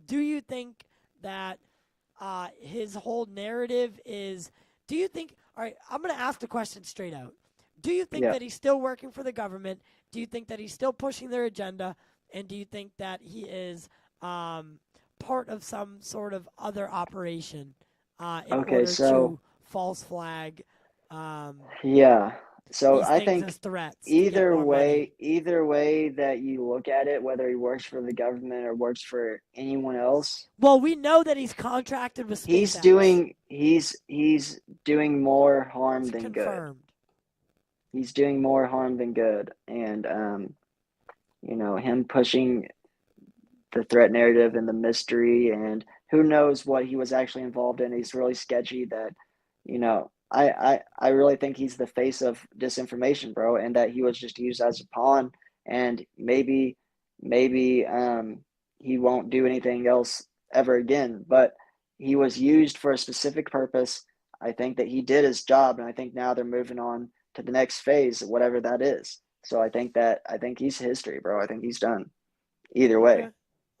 Do you think that his whole narrative is? Do you think? All right, I'm going to ask the question straight out. Do you think Yeah. that he's still working for the government? Do you think that he's still pushing their agenda? And do you think that he is part of some sort of other operation in Okay, order so to false flag yeah. So these I things as think threats to get more money? either way that you look at it, whether he works for the government or works for anyone else, Well, we know that he's contracted with he's SpaceX. doing more harm It's than good. confirmed. He's doing more harm than good. And you know, him pushing the threat narrative and the mystery, and who knows what he was actually involved in. He's really sketchy. That, you know, I really think he's the face of disinformation, bro, and that he was just used as a pawn. And maybe he won't do anything else ever again. But he was used for a specific purpose. I think that he did his job, and I think now they're moving on to the next phase, whatever that is. So I think he's history, bro. I think he's done. Either Okay. way.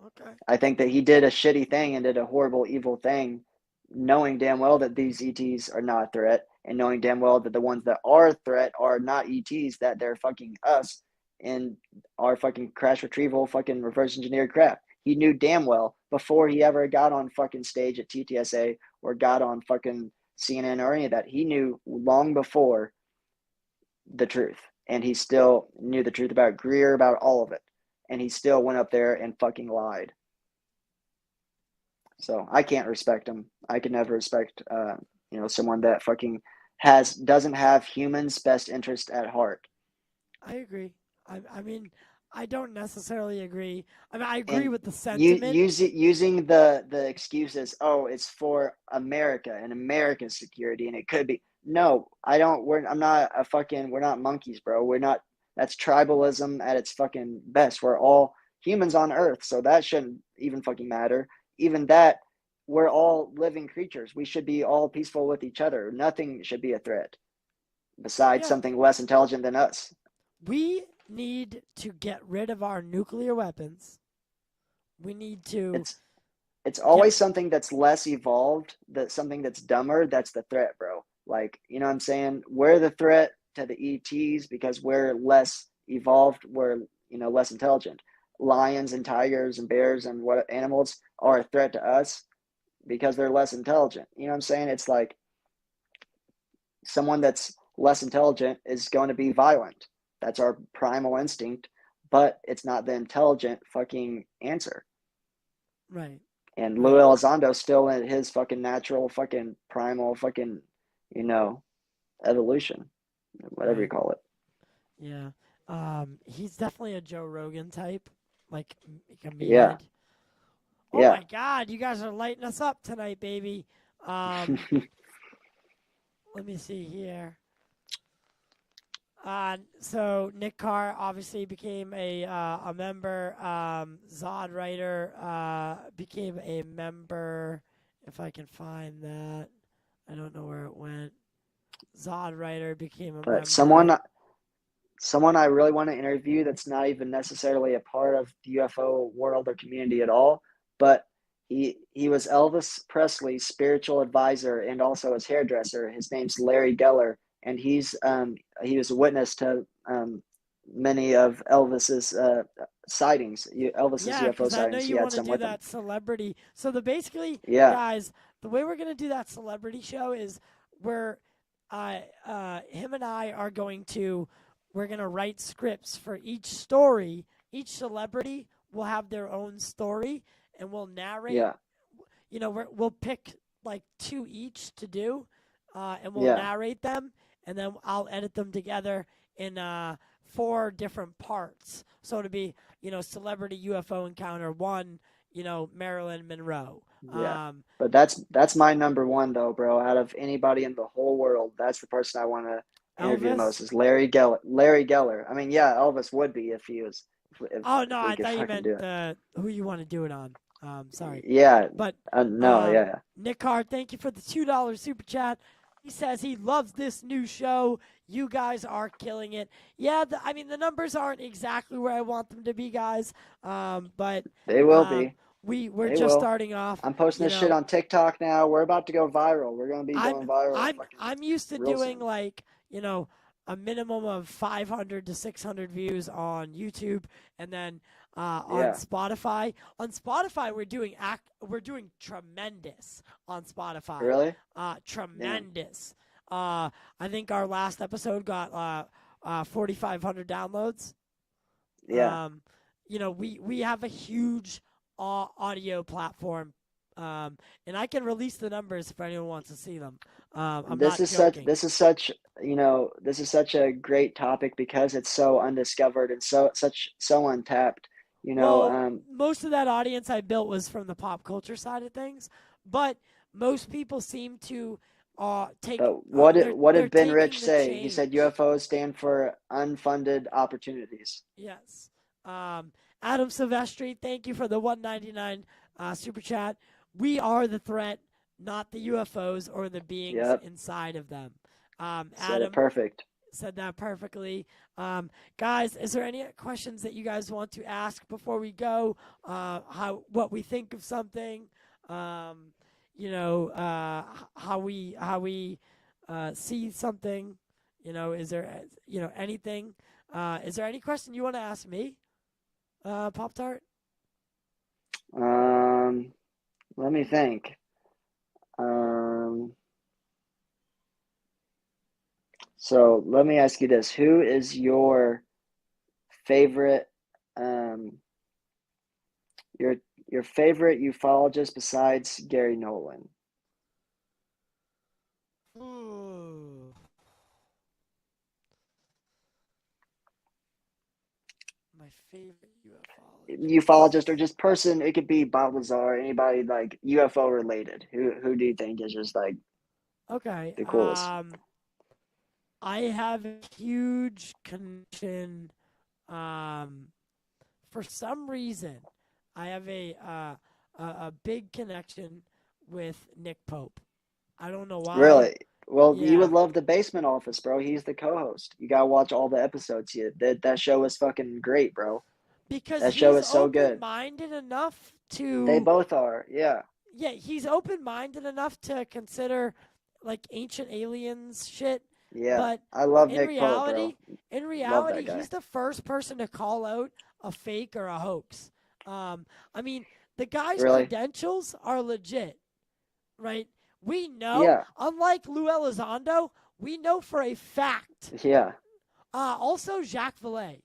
Okay. I think that he did a shitty thing and did a horrible, evil thing, knowing damn well that these ETs are not a threat, and knowing damn well that the ones that are a threat are not ETs, that they're fucking us in our fucking crash retrieval, fucking reverse engineered crap. He knew damn well before he ever got on fucking stage at TTSA or got on fucking CNN or any of that. He knew long before the truth, and he still knew the truth about Greer, about all of it, and he still went up there and fucking lied. So I can't respect him. I could never respect someone that fucking doesn't have humans' best interest at heart. I agree. I mean, I don't necessarily agree. I mean, I agree And with the you sentiment. using the excuses, oh, it's for America and American security, and it could be. No, I don't. I'm not a fucking. We're not monkeys, bro. We're not. That's tribalism at its fucking best. We're all humans on Earth, so that shouldn't even fucking matter. Even that, we're all living creatures. We should be all peaceful with each other. Nothing should be a threat besides Yeah, something less intelligent than us. we need to get rid of our nuclear weapons. We need to It's it's get always something that's less evolved, that something that's dumber, that's the threat, bro. Like, you know what I'm saying? We're the threat to the ETs because we're less evolved, we're, less intelligent. Lions and tigers and bears and what animals are a threat to us because they're less intelligent. You know what I'm saying? It's like someone that's less intelligent is going to be violent. That's our primal instinct, but it's not the intelligent fucking answer. right. And Right. Lou Elizondo still in his fucking natural fucking primal fucking, evolution, whatever you Right. call it. Yeah. He's definitely a Joe Rogan type, like a Yeah. meathead. Oh Yeah. my God, you guys are lighting us up tonight, baby. Um, let me see here. So Nick Carr obviously became a member. Zod Writer became a member. If I can find that, I don't know where it went. Zod Writer became a But member. someone I really want to interview that's not even necessarily a part of the UFO world or community at all, but he was Elvis Presley's spiritual advisor and also his hairdresser. His name's Larry Geller, and he was a witness to many of Elvis's sightings, Elvis's Yeah, UFO because I know sightings. He you had want to some do with him. that celebrity. So basically, Yeah, guys, the way we're gonna do that celebrity show is where him and I are going to we're gonna write scripts for each story. Each celebrity will have their own story, and we'll narrate. yeah, We'll pick like two each to do, and we'll yeah, narrate them, and then I'll edit them together in four different parts. So to be, celebrity UFO encounter one, Marilyn Monroe. yeah. Um, But that's my number one though, bro. Out of anybody in the whole world, that's the person I want to interview the most Elvis. is Larry Geller. Larry Geller. I mean, yeah, Elvis would be if he was Oh if no, we I could thought you fucking meant do it. who you want to do it on. Sorry, Yeah. but No. Yeah. Nick Hart, thank you for the $2 super chat. He says he loves this new show. You guys are killing it. Yeah, I mean the numbers aren't exactly where I want them to be, guys. But They will um, be. we're They just will. starting off. I'm posting You this shit know, on TikTok now. We're about to go viral. We're gonna be I'm going viral I'm fucking I'm used to real doing soon. like a minimum of 500 to 600 views on YouTube, and then on Yeah. Spotify. On Spotify, we're doing tremendous on Spotify. Really? Damn. Tremendous. I think our last episode got 4,500 downloads. Yeah. Um, we have a huge audio platform, and I can release the numbers if anyone wants to see them. I'm This not is such joking. this is such this is such a great topic because it's so undiscovered and so untapped. Well, most of that audience I built was from the pop culture side of things, but most people seem to take But what they're did Ben Rich taking the say? He said change. UFOs stand for unfunded opportunities. Yes. Um, Adam Silvestri, thank you for the 199 super chat. We are the threat, not the UFOs or the beings Yep. inside of them. Said it Adam perfect. said that perfectly. Guys, is there any questions that you guys want to ask before we go? What we think of something? How we see something? Is there anything? Is there any question you want to ask me, Pop Tart? Let me think. So let me ask you this: who is your favorite, um, your favorite ufologist besides Gary Nolan? favorite ufologist? Ufologist or just person. It could be Balthazar, anybody like UFO related. Who do you think is just like Okay. the coolest? I have a huge connection. Um, for some reason, I have a big connection with Nick Pope. I don't know why. Really? Well, you would Yeah, love the Basement Office, bro. He's the co-host. You gotta watch all the episodes. That show is fucking great, bro. because That show he's is so good. open-minded enough They to both are. Yeah. yeah, he's open-minded enough to consider like ancient aliens shit, Yeah. but I love in Nick Pope, bro. reality, in Love that reality, guy. he's the first person to call out a fake or a hoax. I mean, the guy's Really? credentials are legit, right? We know, Yeah. unlike Lou Elizondo, we know for a fact. Yeah. Also, Jacques Vallée.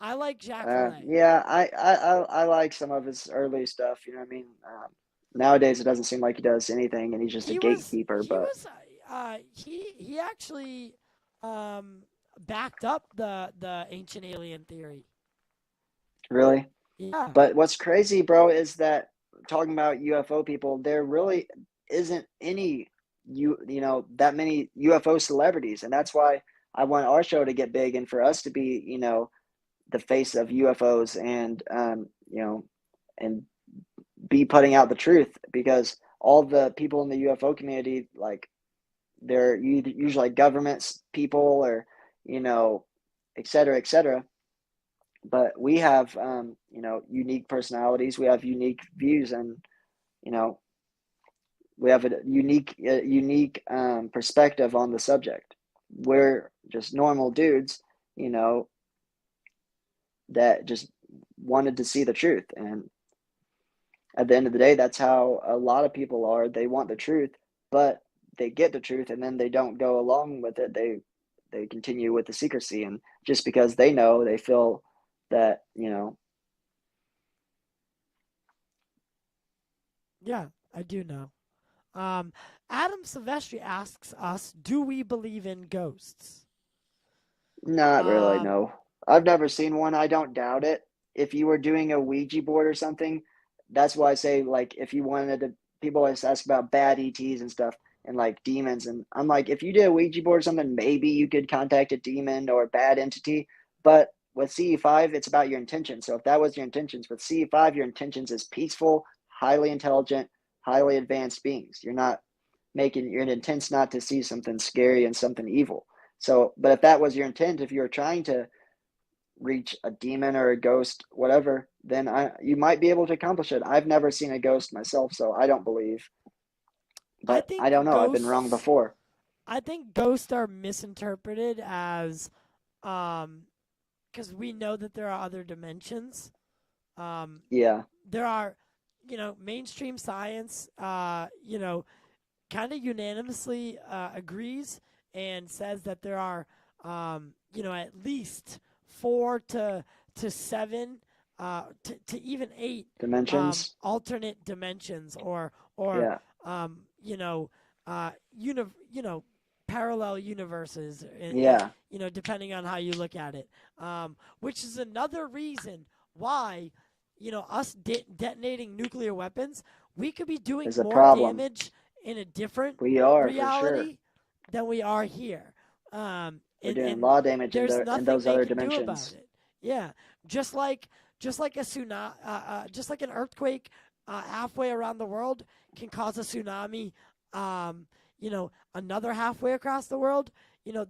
I like Jacques Vallée. Yeah, I like some of his early stuff. You know what I mean? Nowadays, it doesn't seem like he does anything, and he's just a He was gatekeeper. he But was he actually backed up the ancient alien theory. really, Yeah. but what's crazy, bro, is that talking about UFO people, there really isn't any that many UFO celebrities, and that's why I want our show to get big and for us to be the face of UFOs and and be putting out the truth because all the people in the UFO community, like they're usually governments people or et cetera, et cetera. But we have unique personalities, we have unique views, and you know we have a unique perspective on the subject. We're just normal dudes, you know, that just wanted to see the truth, and at the end of the day, that's how a lot of people are. They want the truth, but they get the truth and then they don't go along with it. They continue with the secrecy, and just because they know, they feel that Yeah, I do know. Um, Adam Silvestri asks us, "Do we believe in ghosts?" not really. Um, No, I've never seen one. I don't doubt it. If you were doing a Ouija board or something, that's why I say, like, if you wanted to, people always ask about bad ETs and stuff and like demons, and I'm like, if you did a Ouija board or something, maybe you could contact a demon or a bad entity. But with CE5, it's about your intention. So if that was your intentions with CE5, your intentions is peaceful, highly intelligent, highly advanced beings. You're not making your intent's not to see something scary and something evil. So, but if that was your intent, if you were trying to reach a demon or a ghost, whatever, then you might be able to accomplish it. I've never seen a ghost myself, so I don't believe. I But I don't think know. I've been wrong ghosts. before. I think ghosts are misinterpreted as, because we know that there are other dimensions. Um, Yeah. there are, mainstream science, kind of unanimously agrees and says that there are, at least four to seven, to even eight Dimensions. alternate dimensions or Yeah. um, you know, uni- you know, parallel universes, Yeah. depending on how you look at it. Which is another reason why, us detonating nuclear weapons, we could be doing Is a more problem. damage in a different We are for sure. reality than we are here. We're And doing a lot of damage there's in nothing those they other can do about dimensions. it. Yeah, just like a tsunami, just like an earthquake halfway around the world can cause a tsunami. Another halfway across the world.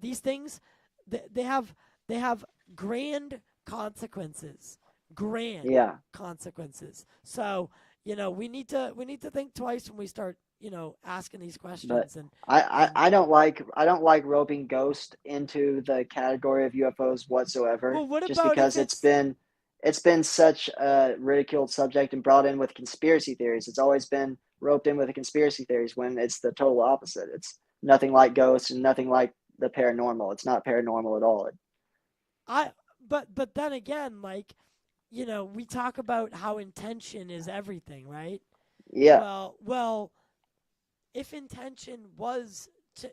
These things, they have grand consequences. Grand Yeah. consequences. So we need to think twice when we start asking these But questions and I don't like roping ghost into the category of UFOs whatsoever, well, what just about if because it's been such a ridiculed subject and brought in with conspiracy theories. It's always been roped in with the conspiracy theories when it's the total opposite. It's nothing like ghosts and nothing like the paranormal. It's not paranormal at all. I but then again, like, we talk about how intention is everything, right? Yeah, Well, if intention was to,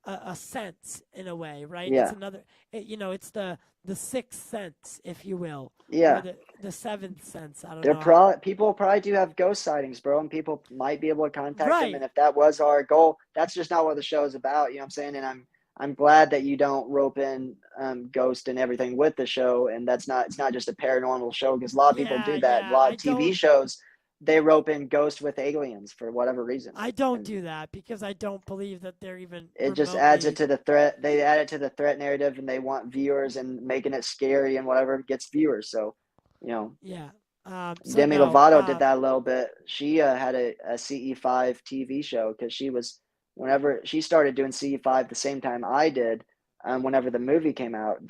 a sense in a way, right? It's Yeah. another, it's the sixth sense, if you will, or Yeah. the seventh sense. I don't They're know. people probably do have ghost sightings, bro, and people might be able to contact them. And Right. if that was our goal, that's just not what the show is about. You know what I'm saying? And I'm glad that you don't rope in ghost and everything with the show. And it's not just a paranormal show, because a lot of people Yeah, do that. A yeah. lot of TV shows, they rope in ghost with aliens for whatever reason. I don't And do that because I don't believe that they're even it just adds it remotely. to the threat. They add it to the threat narrative, and they want viewers, and making it scary and whatever gets viewers. So, you know, Yeah. So Demi no. Lovato did that a little bit. She had a CE5 TV show, because whenever she started doing CE5 the same time I did, whenever the movie came out,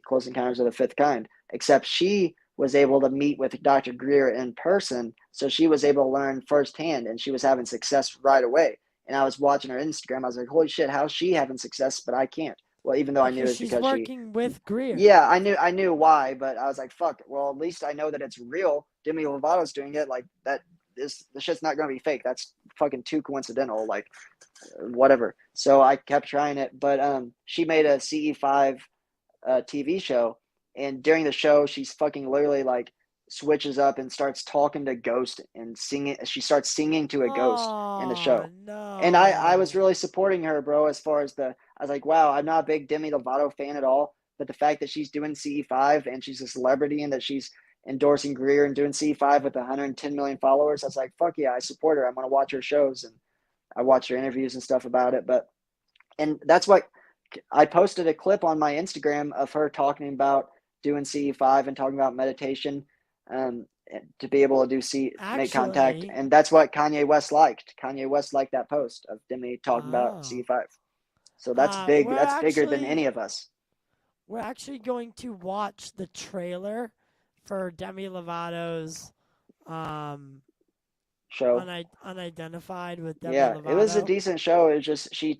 Close Encounters of the Fifth Kind, except she was able to meet with Dr. Greer in person, so she was able to learn firsthand, and she was having success right away. And I was watching her Instagram, I was like, holy shit, how's she having success, but I can't? Well, even though I knew Because it was she's because she working with Greer. yeah, I knew why, but I was like, fuck. Well, at least I know that it's real. Demi Lovato's doing it. Like that. The shit's not gonna be fake. That's fucking too coincidental. Like whatever. So I kept trying it, but she made a CE5 TV show, and during the show, she's fucking literally like switches up and starts talking to ghost and singing. She starts singing to a ghost in the Oh show, and I was no. really supporting her, bro. As far as I was like, wow, I'm not a big Demi Lovato fan at all, but the fact that she's doing CE5 and she's a celebrity, and that she's endorsing Greer and doing CE5 with 110 million followers, I was like, fuck yeah, I support her. I'm gonna watch her shows, and I watch her interviews and stuff about it. And that's what I posted a clip on my Instagram of her talking about doing CE5 and talking about meditation, um, to be able to make contact. Actually, And that's what Kanye West liked. Kanye West liked that post of Demi talking about oh. CE5. So that's big. We're That's bigger than actually any of us. we're actually going to watch the trailer for Demi Lovato's um Show. unidentified with Demi Yeah, it was a Lovato. decent show. It was just she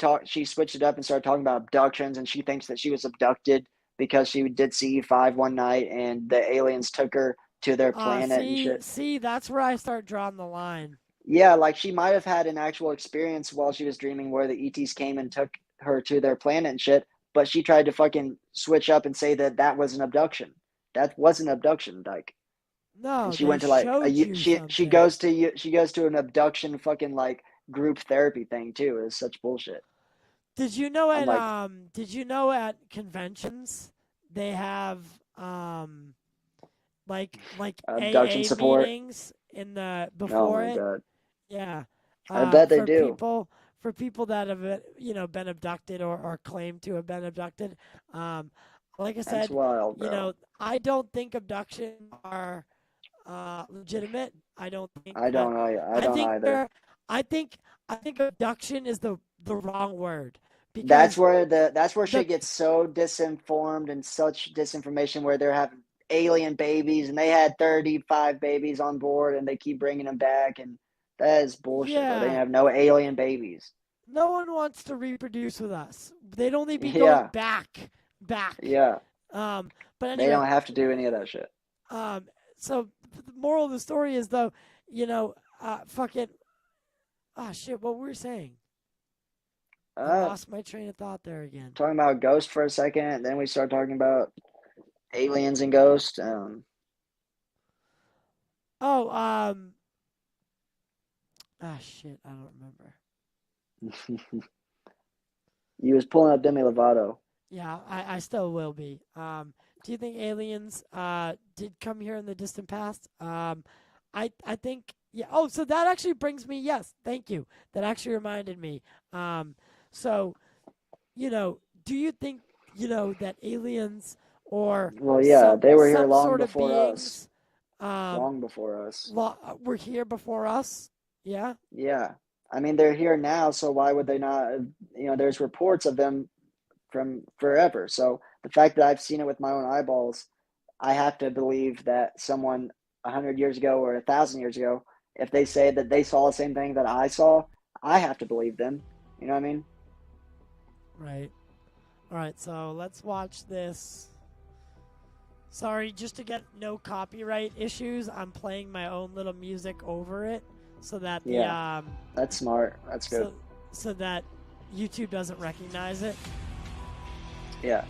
switched it up and started talking about abductions, and she thinks that she was abducted because she did CE5 one night, and the aliens took her to their planet and shit. See, that's where I start drawing the line. Yeah, like she might have had an actual experience while she was dreaming where the ETs came and took her to their planet and shit, but she tried to fucking switch up and say that that was an abduction. That was an abduction, like. And No, she they went to like showed you she something. goes to an abduction fucking like group therapy thing too. It's such bullshit. I'm like, Did you know at conventions they have like abduction AA support. meetings in the Oh before my it? god, Yeah. I bet they For do. people that have been abducted or claimed to have been abducted. Um, like I That's said, wild, bro. I don't think abductions are legitimate. I don't think I that. don't know. I I don't think either. they're. I think abduction is the wrong word That's because where the shit gets so disinformed and such disinformation, where they're having alien babies, and they had 35 babies on board, and they keep bringing them back, and that is bullshit, bro. They yeah, have no alien babies. no one wants to reproduce with us. They'd only be going Yeah, back. yeah. Um, but They anyway, don't have to do any of that shit. so the moral of the story is though, fucking shit. What were we saying? I Uh, lost my train of thought there again. talking about Ghost for a second, and then we start talking about aliens and Ghost. Oh, shit. I don't remember. You was pulling up Demi Lovato. Yeah, I still will be. Do you think aliens did come here in the distant past? I think yeah. Oh, so that actually brings me. Yes, thank you. That actually reminded me. So do you think that aliens or Well, yeah, they were here some long sort of before us. beings um Long before us. were here before us? Yeah. Yeah. I mean, they're here now, so why would they not? There's reports of them from forever. So the fact that I've seen it with my own eyeballs, I have to believe that someone 100 years ago or 1,000 years ago, if they say that they saw the same thing that I saw, I have to believe them. You know what I mean? Right. All right. So let's watch this. Sorry, just to get no copyright issues, I'm playing my own little music over it, so that Yeah. That's smart. That's good. so that YouTube doesn't recognize it. Yeah.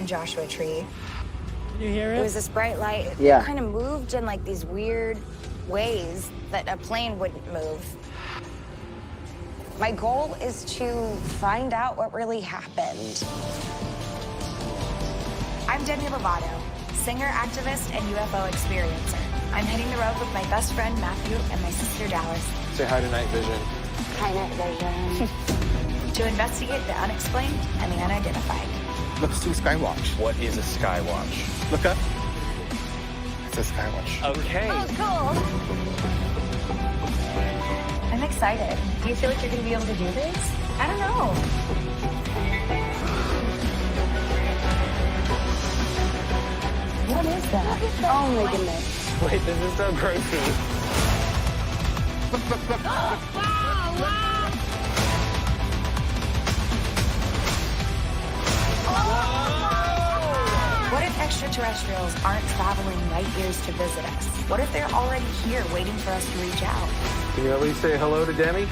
Joshua Tree. Can you hear it? It was this bright light. Yeah. It kind of moved in like these weird ways that a plane wouldn't move. My goal is to find out what really happened. I'm Demi Lovato, singer, activist, and UFO experiencer. I'm hitting the road with my best friend Matthew and my sister Dallas. Say hi to Night Vision. Hi, Night Vision. To investigate the unexplained and the unidentified. Let's do Skywatch. What is a Skywatch? Look up. It's a Skywatch. Okay. Oh, cool. I'm excited. Do you feel like you're going to be able to do this? I don't know. What is that? Oh my goodness. Wait, this is so gross. What if extraterrestrials aren't traveling light years to visit us? What if they're already here waiting for us to reach out? Can you at least say hello to Demi?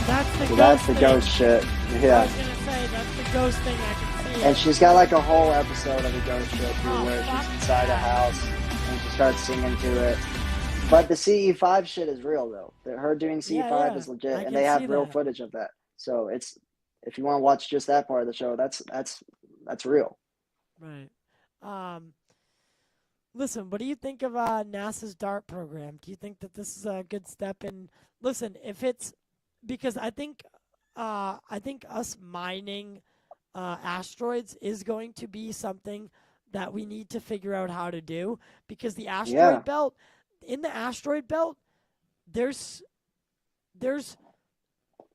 That's the Ghost shit. I Yeah. was gonna say that's the ghost thing. I can see And it. she's got like a whole episode of the ghost shit too, Oh, where fuck she's inside a house and she starts singing to it. But the CE5 shit is real though. Her doing CE5 Yeah, is I legit, and can they have see real that. footage of that. So it's, if you want to watch just that part of the show, that's real. Right. Listen, what do you think of NASA's DART program? Do you think that this is a good step in? Listen, if it's because I think us mining asteroids is going to be something that we need to figure out how to do, because the asteroid belt, in the asteroid belt, there's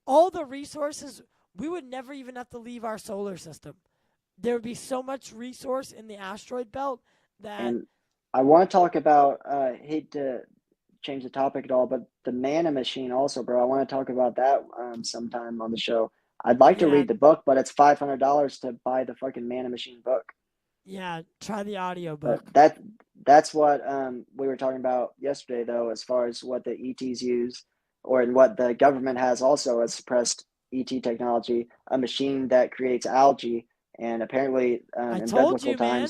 all the resources. We would never even have to leave our solar system. There would be so much resource in the asteroid belt that. And I want to talk about, hate to change the topic at all, but the Mana Machine also, bro. I want to talk about that sometime on the show. I'd like to Yeah. read the book, but it's $500 to buy the fucking Mana Machine book. Yeah, try the audiobook. But that's what we were talking about yesterday, though, as far as what the ETs use, or in what the government has also as suppressed ET technology, a machine that creates algae. And apparently I in told biblical you, man.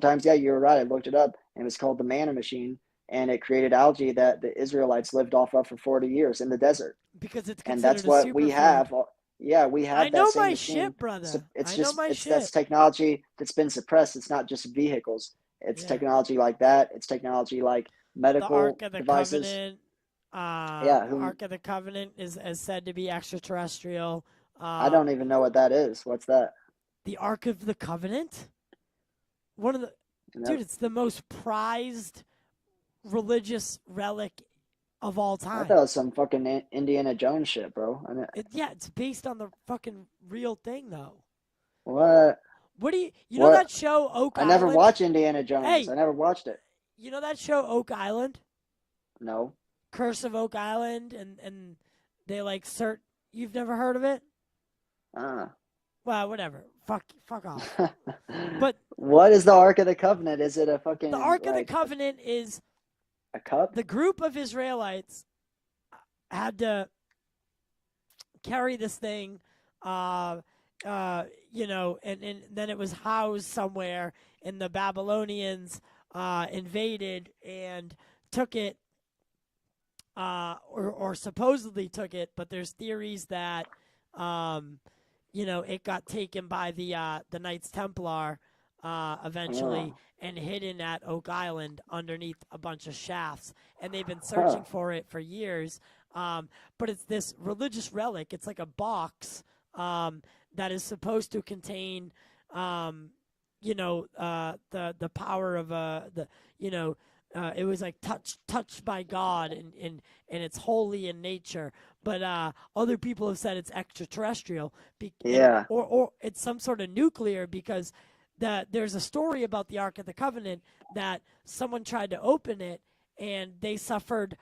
times, yeah, you were right. I looked it up, and it was called the Mana Machine, and it created algae that the Israelites lived off of for 40 years in the desert. Because it's And considered that's what a we superfood. have. Yeah, we have I that know same my machine. shit, brother. So it's I just know my that's shit. technology that's been suppressed. It's not just vehicles. It's Yeah. technology like that. It's technology like The medical Ark of the devices. Covenant. Yeah, The Ark of the Covenant is said to be extraterrestrial. I don't even know what that is. What's that? The Ark of the Covenant. One of the dude, it's the most prized religious relic of all I time. thought it was some fucking Indiana Jones shit, bro. Yeah, it's based on the fucking real thing, though. What? What do you know What? that show Oak I Island? never watched Indiana Jones. Hey. I never watched it. You know that show Oak Island? No. Curse of Oak Island, and they like cert. You've never heard of it? Well, whatever. Fuck off. But what is the Ark of the Covenant? Is it a fucking the Ark of the like, Covenant is a cup? the group of Israelites had to carry this thing, and then it was housed somewhere, and the Babylonians invaded and took it, or supposedly took it, but there's theories that, it got taken by the Knights Templar eventually and hidden at Oak Island underneath a bunch of shafts, and they've been searching for it for years. But it's this religious relic. It's like a box that is supposed to contain, the power of it was like touched by God, and it's holy in nature. But other people have said it's extraterrestrial, or it's some sort of nuclear, because there's a story about the Ark of the Covenant that someone tried to open it and they suffered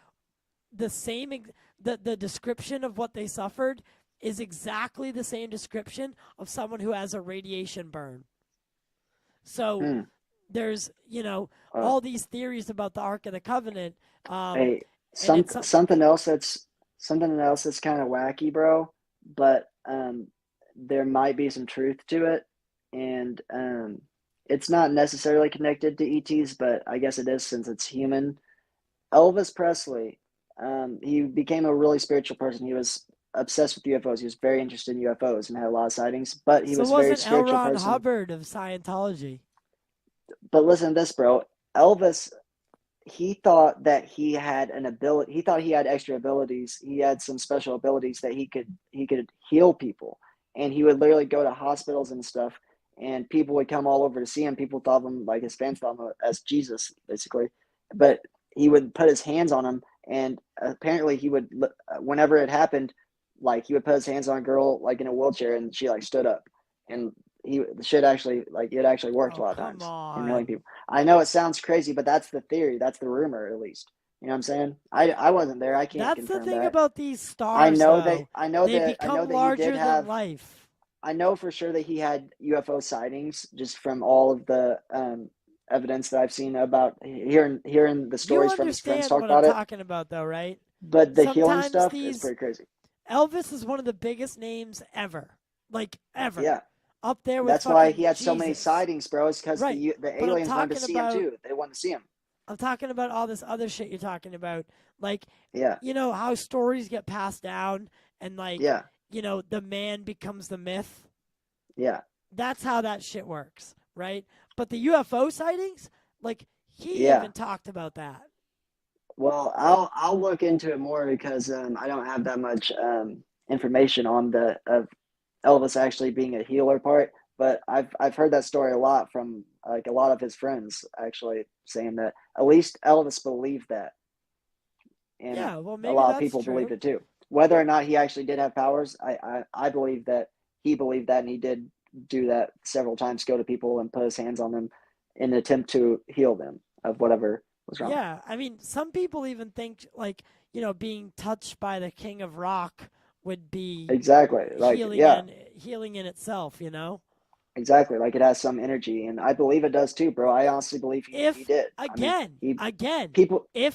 the same. The description of what they suffered is exactly the same description of someone who has a radiation burn. So there's Uh, all these theories about the Ark of the Covenant. hey, And it's something else that's kind of wacky, bro. But there might be some truth to it, and it's not necessarily connected to ETs, but I guess it is since it's human. Elvis Presley, he became a really spiritual person. He was obsessed with UFOs. He was very interested in UFOs and had a lot of sightings, but he so was a very wasn't L. spiritual Ron person. Hubbard of Scientology. But listen to this, bro. Elvis, he thought that he had an ability. He thought he had extra abilities. He had some special abilities that he could heal people, and he would literally go to hospitals and stuff, and people would come all over to see him. People thought of him, like his fans thought of him as Jesus, basically. But he would put his hands on him, and apparently he would, whenever it happened, like he would put his hands on a girl like in a wheelchair, and she like stood up, and the shit actually, like, it actually worked a lot of times in healing people. I know it sounds crazy, but that's the theory. That's the rumor, at least. You know what I'm saying? I wasn't there. I can't confirm that. That's the thing about these stars. I know they become larger than life. I know for sure that he had UFO sightings, just from all of the evidence that I've seen about hearing the stories from his friends talk about it. You understand what I'm talking about, though, right? But the healing stuff is pretty crazy. Elvis is one of the biggest names ever, like ever. Yeah. Up there with That's why he had Jesus. so many sightings, bro. It's because the aliens wanted to see him too. They wanted to see him. I'm talking about all this other shit you're talking about, like yeah, how stories get passed down, and like the man becomes the myth. Yeah, that's how that shit works, right? But the UFO sightings, like he even talked about that. Well, I'll look into it more because I don't have that much information on the Elvis actually being a healer part, but I've heard that story a lot from like a lot of his friends actually saying that at least Elvis believed that, and maybe a lot of people believed it too. Whether or not he actually did have powers, I believe that he believed that, and he did do that several times, go to people and put his hands on them in an attempt to heal them of whatever was wrong. Yeah, I mean, some people even think like being touched by the King of Rock would be exactly like healing in itself, Exactly, like it has some energy, and I believe it does too, bro. I honestly believe he did.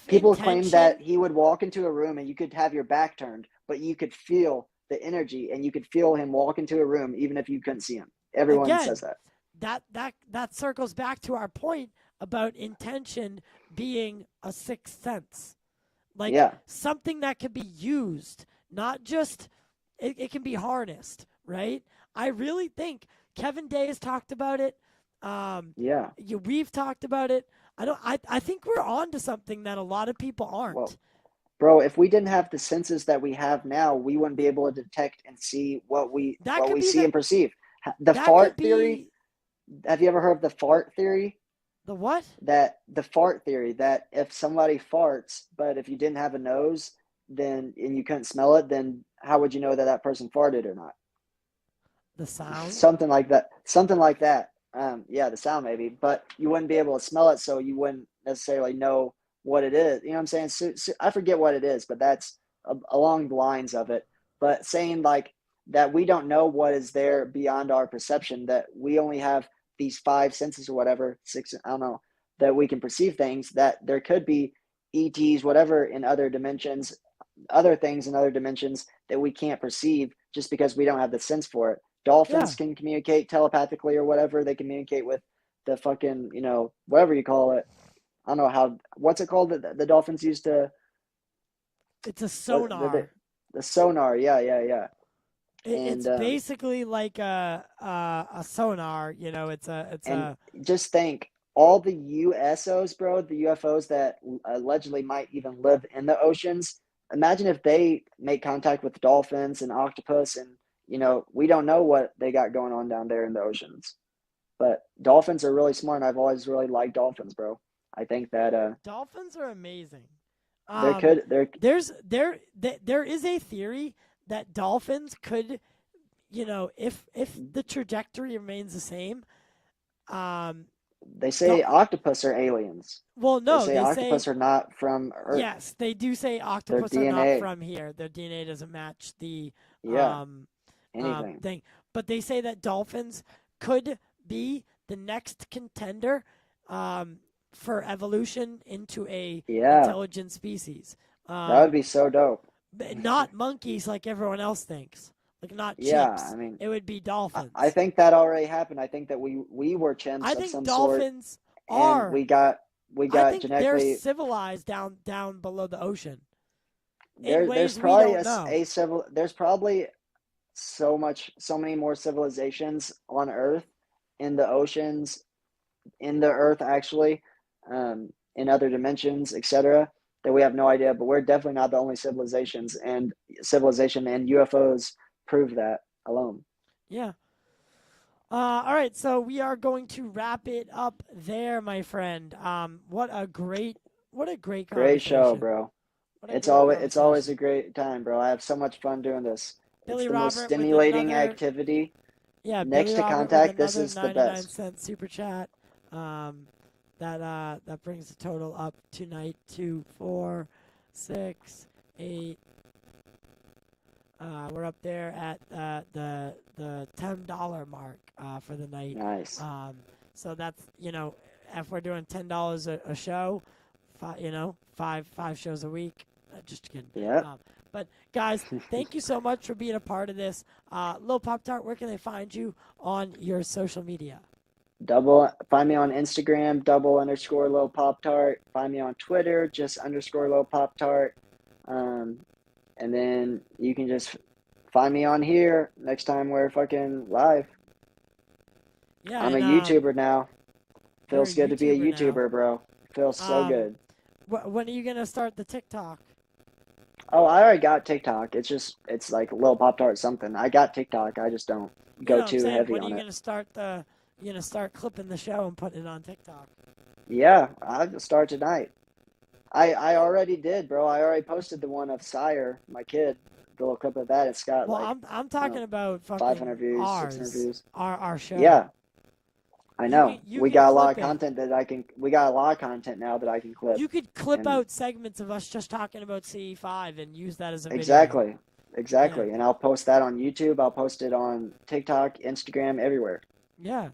People claim that he would walk into a room and you could have your back turned, but you could feel the energy, and you could feel him walk into a room even if you couldn't see him. Everyone says that. That circles back to our point about intention being a sixth sense, like something that can be used. Not just, it can be harnessed, right? I really think Kevin Day has talked about it. We've talked about it. I think we're on to something that a lot of people aren't. Well, bro, if we didn't have the senses that we have now, we wouldn't be able to detect and see what we see and perceive. The fart theory. Have you ever heard of the fart theory? The what? The fart theory, that if somebody farts, but if you didn't have a nose, and you couldn't smell it, then how would you know that person farted or not? The sound? Something like that. The sound maybe, but you wouldn't be able to smell it, so you wouldn't necessarily know what it is. You know what I'm saying? So I forget what it is, but that's along the lines of it. But saying like that we don't know what is there beyond our perception, that we only have these 5 senses or whatever, 6, I don't know, that we can perceive things, that there could be ETs, whatever, in other dimensions, other things in other dimensions that we can't perceive just because we don't have the sense for it. Dolphins can communicate telepathically or whatever. They communicate with the fucking, whatever you call it. I don't know what's it called that the dolphins used to. It's a sonar. The sonar, yeah. It's basically like a sonar, just think, all the USOs, bro, the UFOs that allegedly might even live in the oceans. Imagine if they make contact with dolphins and octopus, and we don't know what they got going on down there in the oceans. But dolphins are really smart, and I've always really liked dolphins, bro. I think that dolphins are amazing. There is a theory that dolphins could, if the trajectory remains the same. They say octopus are aliens. Well, no, they say octopus are not from Earth. Yes, they do say octopus are not from here. Their DNA doesn't match the anything. But they say that dolphins could be the next contender for evolution into a Yeah. intelligent species. That would be so dope. Not monkeys like everyone else thinks. Like not Yeah, chimps. I mean, It would be dolphins. I think that already happened. I think that we were chimps I of think some dolphins sort, are. and we got I think they're genetically. civilized down below the ocean. There's ways we probably don't know. there's probably so many more civilizations on Earth, in the oceans, in the Earth actually, in other dimensions, etc., that we have no idea. But we're definitely not the only civilization, and UFOs prove that alone. Yeah. All right, so we are going to wrap it up there, my friend. What a great conversation. Great show, bro. What a It's great always conversation. a great time, bro. I have so much fun doing this. Billy It's the most Robert with stimulating another- activity. Yeah, Next Billy to Robert contact, with this another is the 99 best. cent super chat. That brings the total up tonight to 4, 6, 8. We're up there at the $10 mark for the night. Nice. So that's, if we're doing $10 a show, five shows a week. Just kidding. Yeah. But guys, thank you so much for being a part of this. Lil Pop Tart, where can they find you on your social media? Find me on Instagram, _Lil Pop Tart. Find me on Twitter, just _Lil Pop Tart. And then you can just find me on here next time we're fucking live. Yeah, I'm a and, YouTuber now. Feels you're a good to be a YouTuber YouTuber, bro. Feels so good. When are you gonna start the TikTok? Oh, I already got TikTok. It's like Lil Pop Tart something. I got TikTok. I just don't go too heavy when on are you it. gonna start start clipping the show and putting it on TikTok? Yeah, I'll start tonight. I already did, bro. I already posted the one of Sire, my kid. The little clip of that. It's got I'm talking about fucking 500 views, ours, 600 views. our show. Yeah, I know. You We can got a lot of clip it. content that I can. We got a lot of content now that I can clip. You could clip and- out segments of us just talking about CE5 and use that as a video. Exactly. Yeah. And I'll post that on YouTube. I'll post it on TikTok, Instagram, everywhere. Yeah.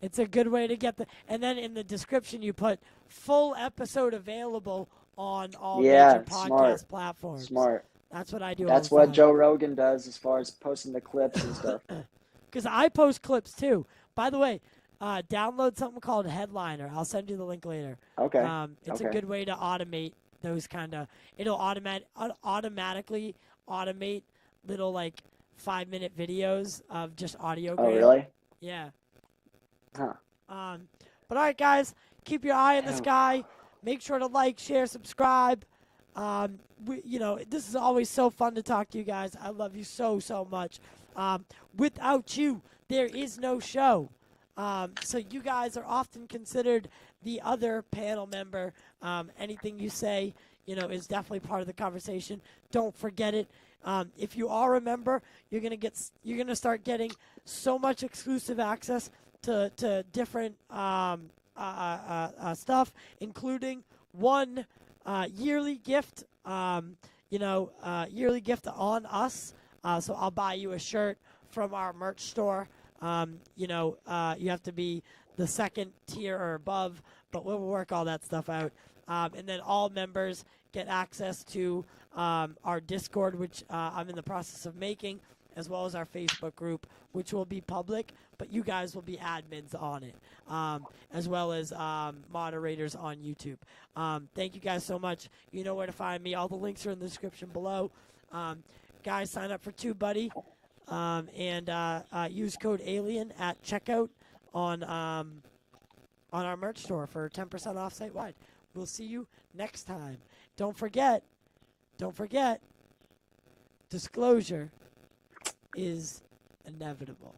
It's a good way to get and then in the description you put full episode available on all major podcast platforms. Smart. That's what I do. That's all the what time. Joe Rogan does as far as posting the clips and stuff. Because I post clips too. By the way, download something called Headliner. I'll send you the link later. Okay. It's a good way to automate those kind of. It'll automatically automate little 5-minute videos of just audio. Oh, really? Yeah. Huh. But all right, guys, keep your eye in the sky. Make sure to like, share, subscribe. This is always so fun to talk to you guys. I love you so much. Without you, there is no show. So you guys are often considered the other panel member. Anything you say, is definitely part of the conversation. Don't forget it. If you are a member, you're gonna start getting so much exclusive access to different stuff, including one yearly gift. Yearly gift on us. So I'll buy you a shirt from our merch store. You have to be the second tier or above, but we'll work all that stuff out. And then all members get access to our Discord, which I'm in the process of making, as well as our Facebook group, which will be public, but you guys will be admins on it, as well as moderators on YouTube. Thank you guys so much. You know where to find me. All the links are in the description below. Guys, sign up for TubeBuddy and use code ALIEN at checkout on our merch store for 10% off site-wide. We'll see you next time. Don't forget, disclosure is inevitable.